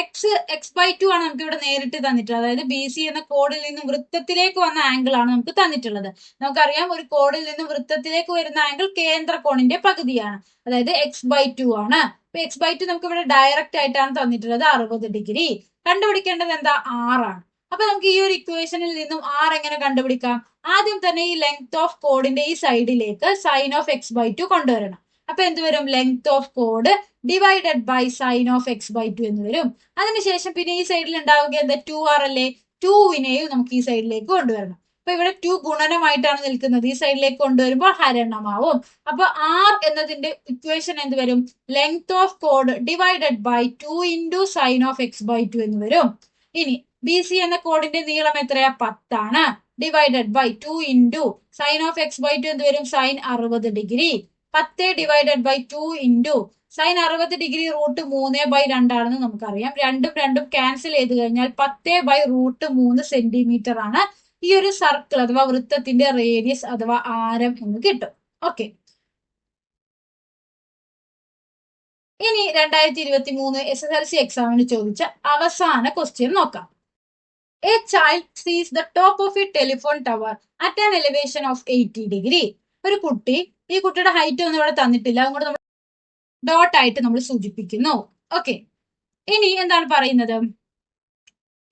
എക്സ് ബൈ 2 ആണ് നമുക്ക് ഇവിടെ നേരിട്ട് തന്നിട്ടുള്ളത്. അതായത് BC എന്ന കോഡിൽ നിന്ന് വൃത്തത്തിലേക്ക് വന്ന ആംഗിൾ ആണ് നമുക്ക് തന്നിട്ടുള്ളത്. നമുക്കറിയാം, ഒരു കോഡിൽ നിന്ന് വൃത്തത്തിലേക്ക് വരുന്ന ആംഗിൾ കേന്ദ്ര കോണിന്റെ പകുതിയാണ്. അതായത് എക്സ് ബൈ 2 ആണ്. അപ്പൊ എക്സ് ബൈ 2 നമുക്ക് ഇവിടെ ഡയറക്റ്റ് ആയിട്ടാണ് തന്നിട്ടുള്ളത് 60 ഡിഗ്രി. കണ്ടുപിടിക്കേണ്ടത് എന്താ? R ആണ്. അപ്പൊ നമുക്ക് ഈ ഒരു ഇക്വേഷനിൽ നിന്നും R എങ്ങനെ കണ്ടുപിടിക്കാം? ആദ്യം തന്നെ ഈ ലെങ്ത് ഓഫ് കോഡിന്റെ ഈ സൈഡിലേക്ക് സൈൻ ഓഫ് എക്സ് ബൈ 2 കൊണ്ടുവരണം. അപ്പൊ എന്ത് വരും? ലെങ്ത് ഓഫ് കോഡ് divided by sine of x by 2 എന്ന് വരും. അതിനുശേഷം പിന്നെ ഈ സൈഡിൽ ഉണ്ടാവുക എന്താ? 2r അല്ലേ? 2വിനെയും നമുക്ക് ഈ സൈഡിലേക്ക് കൊണ്ടുവരണം. അപ്പൊ ഇവിടെ 2 ഗുണനമായിട്ടാണ് നിൽക്കുന്നത്. ഈ സൈഡിലേക്ക് കൊണ്ടുവരുമ്പോൾ ഹരണമാവും. അപ്പൊ R എന്നതിന്റെ ഇക്വേഷൻ എന്ത് വരും? ലെങ്ത് ഓഫ് കോഡ് divided by 2 into sine of x by 2 എന്ന് വരും. ഇനി BC എന്ന കോഡിന്റെ നീളം എത്രയാ? 10 ആണ്. Divided by 2 into sine of x by 2 എന്ത് വരും? Sine 60 degree. 10 divided by 2 into sine 60 degree root 3 by 2 ആണെന്ന് നമുക്കറിയാം. രണ്ടും ക്യാൻസൽ ചെയ്ത് കഴിഞ്ഞാൽ 10 ബൈ റൂട്ട് 3 സെന്റിമീറ്റർ ആണ് ഈ ഒരു സർക്കിൾ അഥവാ വൃത്തത്തിന്റെ റേഡിയസ് അഥവാ ആരം എന്ന് കിട്ടും. ഓക്കെ, ഇനി 2023 SSLC എക്സാമിന് ചോദിച്ച അവസാന ക്വസ്റ്റ്യൻ നോക്കാം. A child sees the top of a telephone tower at an elevation of 80 degree. ഒരു കുട്ടി, ഈ കുട്ടിയുടെ ഹൈറ്റ് ഒന്നും ഇവിടെ തന്നിട്ടില്ല, അതുകൊണ്ട് നമ്മൾ ഡോട്ട് ആയിട്ട് നമ്മൾ സൂചിപ്പിക്കുന്നു. ഓക്കെ, ഇനി എന്താണ് പറയുന്നത്?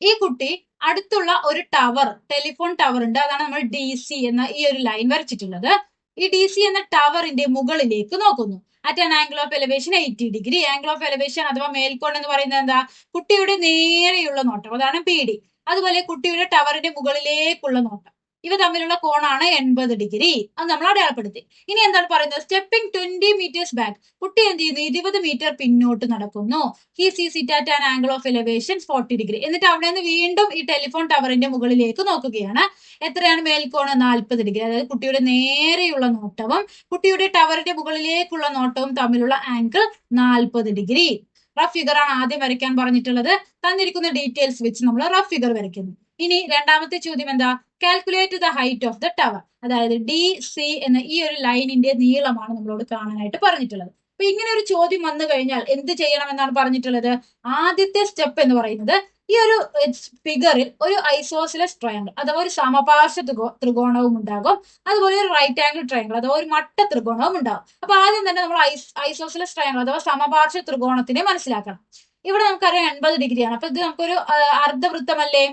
ഈ കുട്ടി അടുത്തുള്ള ഒരു ടവർ, ടെലിഫോൺ ടവർ ഉണ്ട്. അതാണ് നമ്മൾ DC എന്ന ഈ ഒരു ലൈൻ വരച്ചിട്ടുള്ളത്. ഈ DC എന്ന ടവറിന്റെ മുകളിലേക്ക് നോക്കുന്നു. At an angle of elevation 80 degree. Angle of elevation അഥവാ മേൽക്കോൺ എന്ന് പറയുന്നത് എന്താ? കുട്ടിയുടെ നേരെയുള്ള നോട്ടം, അതാണ് PD. അതുപോലെ കുട്ടിയുടെ ടവറിന്റെ മുകളിലേക്കുള്ള നോട്ടം. ഇവ തമ്മിലുള്ള കോണാണ് 80 ഡിഗ്രി. അത് നമ്മൾ അടയാളപ്പെടുത്തി. ഇനി എന്താണ് പറയുന്നത്? Stepping 20 metres back. കുട്ടി എന്ത് ചെയ്യുന്നു? 20 മീറ്റർ പിന്നോട്ട് നടക്കുന്നു. He sees it at an angle of elevation 40 degree. എന്നിട്ട് അവിടെ നിന്ന് വീണ്ടും ഈ ടെലിഫോൺ ടവറിന്റെ മുകളിലേക്ക് നോക്കുകയാണ്. എത്രയാണ് മേൽക്കോണ്? 40 ഡിഗ്രി. അതായത് കുട്ടിയുടെ നേരെയുള്ള നോട്ടവും കുട്ടിയുടെ ടവറിന്റെ മുകളിലേക്കുള്ള നോട്ടവും തമ്മിലുള്ള ആംഗിൾ 40 ഡിഗ്രി. റഫ് ഫിഗർ ആണ് ആദ്യം വരയ്ക്കാൻ പറഞ്ഞിട്ടുള്ളത്. തന്നിരിക്കുന്ന ഡീറ്റെയിൽസ് വെച്ച് നമ്മൾ റഫ് ഫിഗർ വരയ്ക്കുന്നു. ഇനി രണ്ടാമത്തെ ചോദ്യം എന്താ? Calculate the height of the tower. അതായത് ഡി സി എന്ന ഈ ഒരു ലൈനിന്റെ നീളമാണ് നമ്മളോട് കാണാനായിട്ട് പറഞ്ഞിട്ടുള്ളത്. അപ്പൊ ഇങ്ങനെ ഒരു ചോദ്യം വന്നു കഴിഞ്ഞാൽ എന്ത് ചെയ്യണം എന്നാണ് പറഞ്ഞിട്ടുള്ളത്? ആദ്യത്തെ സ്റ്റെപ്പ് എന്ന് പറയുന്നത് ഈ ഒരു ഫിഗറിൽ ഒരു ഐസോസിലസ് ട്രയാങ്കിൾ അഥവാ ഒരു സമപാർശ്വ ത്രികോണവും ഉണ്ടാകും, അതുപോലെ ഒരു റൈറ്റ് ആംഗിൾ ട്രയാങ്കിൾ അഥവാ ഒരു മട്ട ത്രികോണവും ഉണ്ടാകും. അപ്പൊ ആദ്യം തന്നെ നമ്മൾ ഐസോസിലസ് ട്രയാങ്കിൾ അഥവാ സമപാർശ്വ ത്രികോണത്തിനെ മനസ്സിലാക്കണം. ഇവിടെ നമുക്കറിയാം 80 ഡിഗ്രിയാണ്. അപ്പൊ ഇത് നമുക്കൊരു അർദ്ധവൃത്തമല്ലേ?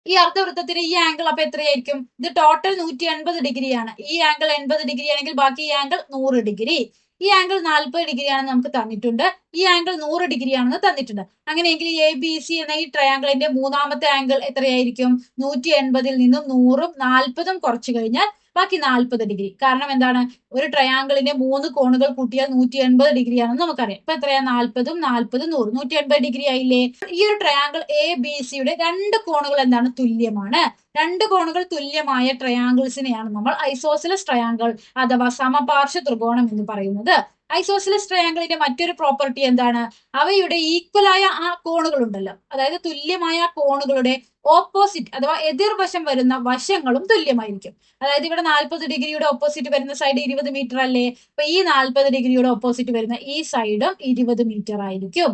ഈ അർദ്ധവൃത്തത്തിന് ഈ ആംഗിൾ അപ്പൊ എത്രയായിരിക്കും? ഇത് ടോട്ടൽ 180 ഡിഗ്രിയാണ്. ഈ ആംഗിൾ 80 ഡിഗ്രി ആണെങ്കിൽ ബാക്കി ഈ ആംഗിൾ 100 ഡിഗ്രി. ഈ ആംഗിൾ 40 ഡിഗ്രി ആണെന്ന് നമുക്ക് തന്നിട്ടുണ്ട്. ഈ ആംഗിൾ 100 ഡിഗ്രി ആണെന്ന് തന്നിട്ടുണ്ട്. അങ്ങനെയെങ്കിൽ എ ബി സി എന്ന ഈ ട്രയാംഗിളിന്റെ മൂന്നാമത്തെ ആംഗിൾ എത്രയായിരിക്കും? 180ൽ നിന്നും 100ഉം 40ഉം കുറച്ചു കഴിഞ്ഞാൽ ബാക്കി 40 ഡിഗ്രി. കാരണം എന്താണ്? ഒരു ട്രയാംഗിളിന്റെ 3 കോണുകൾ കൂട്ടിയാൽ 180 ഡിഗ്രി ആണെന്ന് നമുക്കറിയാം. ഇപ്പൊ എത്രയാ? 40ഉം 40ഉം 100, 180 ഡിഗ്രി ആയില്ലേ? ഈ ഒരു ട്രയാംഗിൾ എ ബി സിയുടെ രണ്ട് കോണുകൾ എന്താണ്? തുല്യമാണ്. രണ്ട് കോണുകൾ തുല്യമായ ട്രയാംഗിൾസിനെയാണ് നമ്മൾ ഐസോസിലസ് ട്രയാംഗിൾ അഥവാ സമപാർശ്വ ത്രികോണം എന്ന് പറയുന്നത്. ഐസോസിലസ് ട്രയാംഗിളിന്റെ മറ്റൊരു പ്രോപ്പർട്ടി എന്താണ്? അവയുടെ ഈക്വലായ ആ കോണുകൾ ഉണ്ടല്ലോ, അതായത് തുല്യമായ കോണുകളുടെ ഓപ്പോസിറ്റ് അഥവാ എതിർവശം വരുന്ന വശങ്ങളും തുല്യമായിരിക്കും. അതായത് ഇവിടെ 40 ഡിഗ്രിയുടെ ഓപ്പോസിറ്റ് വരുന്ന സൈഡ് 20 മീറ്റർ അല്ലേ? അപ്പൊ ഈ 40 ഡിഗ്രിയുടെ ഓപ്പോസിറ്റ് വരുന്ന ഈ സൈഡും 20 മീറ്റർ ആയിരിക്കും.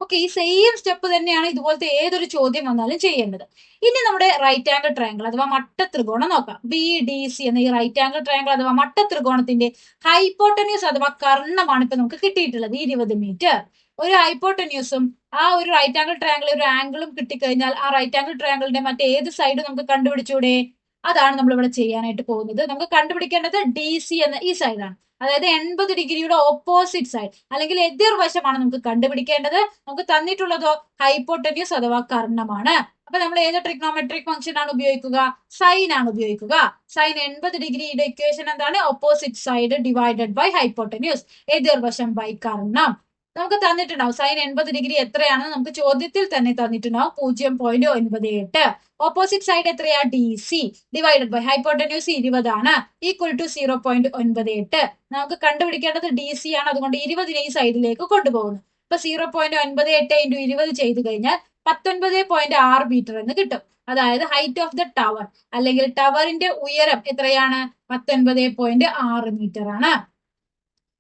ഓക്കെ, ഈ സെയിം സ്റ്റെപ്പ് തന്നെയാണ് ഇതുപോലത്തെ ഏതൊരു ചോദ്യം വന്നാലും ചെയ്യേണ്ടത്. ഇനി നമ്മുടെ റൈറ്റ് ആംഗിൾ ട്രയാംഗിൾ അഥവാ മട്ട ത്രികോണം നോക്കാം. ബി ഡി സി എന്ന ഈ റൈറ്റ് ആംഗിൾ ട്രയാംഗിൾ അഥവാ മട്ട ത്രികോണത്തിന്റെ ഹൈപ്പോട്ടന്യൂസ് അഥവാ കർണമാണ് ഇപ്പൊ നമുക്ക് കിട്ടിയിട്ടുള്ളത് 20 മീറ്റർ. ഒരു ഹൈപ്പോട്ടന്യൂസും ആ ഒരു റൈറ്റ് ആംഗിൾ ട്രയാംഗിൾ ഒരു ആംഗിളും കിട്ടിക്കഴിഞ്ഞാൽ ആ റൈറ്റ് ആംഗിൾ ട്രയാംഗിളിന്റെ മറ്റേത് സൈഡ് നമുക്ക് കണ്ടുപിടിച്ചൂടെ? അതാണ് നമ്മൾ ഇവിടെ ചെയ്യാനായിട്ട് പോകുന്നത്. നമുക്ക് കണ്ടുപിടിക്കേണ്ടത് ഡി സി എന്ന ഈ സൈഡാണ്. അതായത് 80 ഡിഗ്രിയുടെ ഓപ്പോസിറ്റ് സൈഡ് അല്ലെങ്കിൽ എതിർവശമാണ് നമുക്ക് കണ്ടുപിടിക്കേണ്ടത്. നമുക്ക് തന്നിട്ടുള്ളതോ ഹൈപ്പോട്ടന്യൂസ് അഥവാ കർണമാണ്. അപ്പൊ നമ്മൾ ഏത് ട്രിഗ്നോമെട്രിക് ഫംഗ്ഷൻ ആണ് ഉപയോഗിക്കുക? സൈൻ ആണ് ഉപയോഗിക്കുക. സൈൻ 80 ഡിഗ്രിയുടെ ഇക്വേഷൻ എന്താണ്? Opposite side divided by hypotenuse, എതിർവശം ബൈ കർണം. നമുക്ക് തന്നിട്ടുണ്ടാവും സൈൻ 80 ഡിഗ്രി എത്രയാണെന്ന് നമുക്ക് ചോദ്യത്തിൽ തന്നെ തന്നിട്ടുണ്ടാവും. 0.98. ഓപ്പോസിറ്റ് സൈഡ് എത്രയാ? D C divided by hypotenuse 20 ആണ്, ഈക്വൽ ടു 0.98. നമുക്ക് കണ്ടുപിടിക്കേണ്ടത് ഡി സി ആണ്. അതുകൊണ്ട് 20നെ ഈ സൈഡിലേക്ക് കൊണ്ടുപോകുന്നു. അപ്പൊ 0.98 ഇൻറ്റു 20 ചെയ്ത് കഴിഞ്ഞാൽ 19.6 മീറ്റർ എന്ന് കിട്ടും. അതായത് ഹൈറ്റ് ഓഫ് ദ ടവർ അല്ലെങ്കിൽ ടവറിന്റെ ഉയരം എത്രയാണ്? 19.6 മീറ്റർ ആണ്.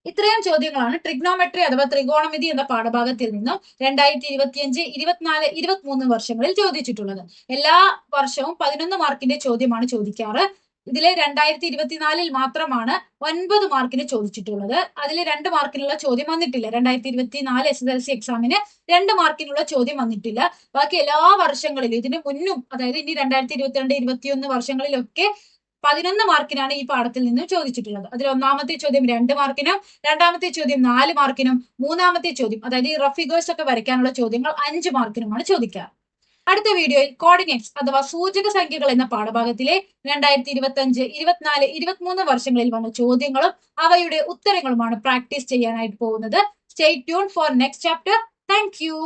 ഇത്രയും ചോദ്യങ്ങളാണ് ട്രിഗ്നോമെട്രി അഥവാ ത്രികോണമിതി എന്ന പാഠഭാഗത്തിൽ നിന്നും 2025, 24, 23 വർഷങ്ങളിൽ ചോദിച്ചിട്ടുള്ളത്. എല്ലാ വർഷവും 11 മാർക്കിന്റെ ചോദ്യമാണ് ചോദിക്കാറ്. ഇതിലെ 2024 മാത്രമാണ് 9 മാർക്കിന് ചോദിച്ചിട്ടുള്ളത്. അതിൽ 2 മാർക്കിനുള്ള ചോദ്യം വന്നിട്ടില്ല. 2024 SSLC എക്സാമിന് 2 മാർക്കിനുള്ള ചോദ്യം വന്നിട്ടില്ല. ബാക്കി എല്ലാ വർഷങ്ങളിലും ഇതിന് മുന്നും, അതായത് ഇനി 2022, 21 വർഷങ്ങളിലൊക്കെ 11 മാർക്കിനാണ് ഈ പാഠത്തിൽ നിന്നും ചോദിച്ചിട്ടുള്ളത്. അതിൽ ഒന്നാമത്തെ ചോദ്യം 2 മാർക്കിനും, രണ്ടാമത്തെ ചോദ്യം 4 മാർക്കിനും, മൂന്നാമത്തെ ചോദ്യം അതായത് ഈ റഫ് ഫിഗേഴ്സ് ഒക്കെ വരയ്ക്കാനുള്ള ചോദ്യങ്ങൾ 5 മാർക്കിനുമാണ് ചോദിക്കുക. അടുത്ത വീഡിയോയിൽ കോർഡിനേറ്റ്സ് അഥവാ സൂചക സംഖ്യകൾ എന്ന പാഠഭാഗത്തിലെ 2025, 24, 23 വർഷങ്ങളിൽ വന്ന ചോദ്യങ്ങളും അവയുടെ ഉത്തരങ്ങളുമാണ് പ്രാക്ടീസ് ചെയ്യാനായിട്ട് പോകുന്നത്. Stay tune for next chapter. Thank you.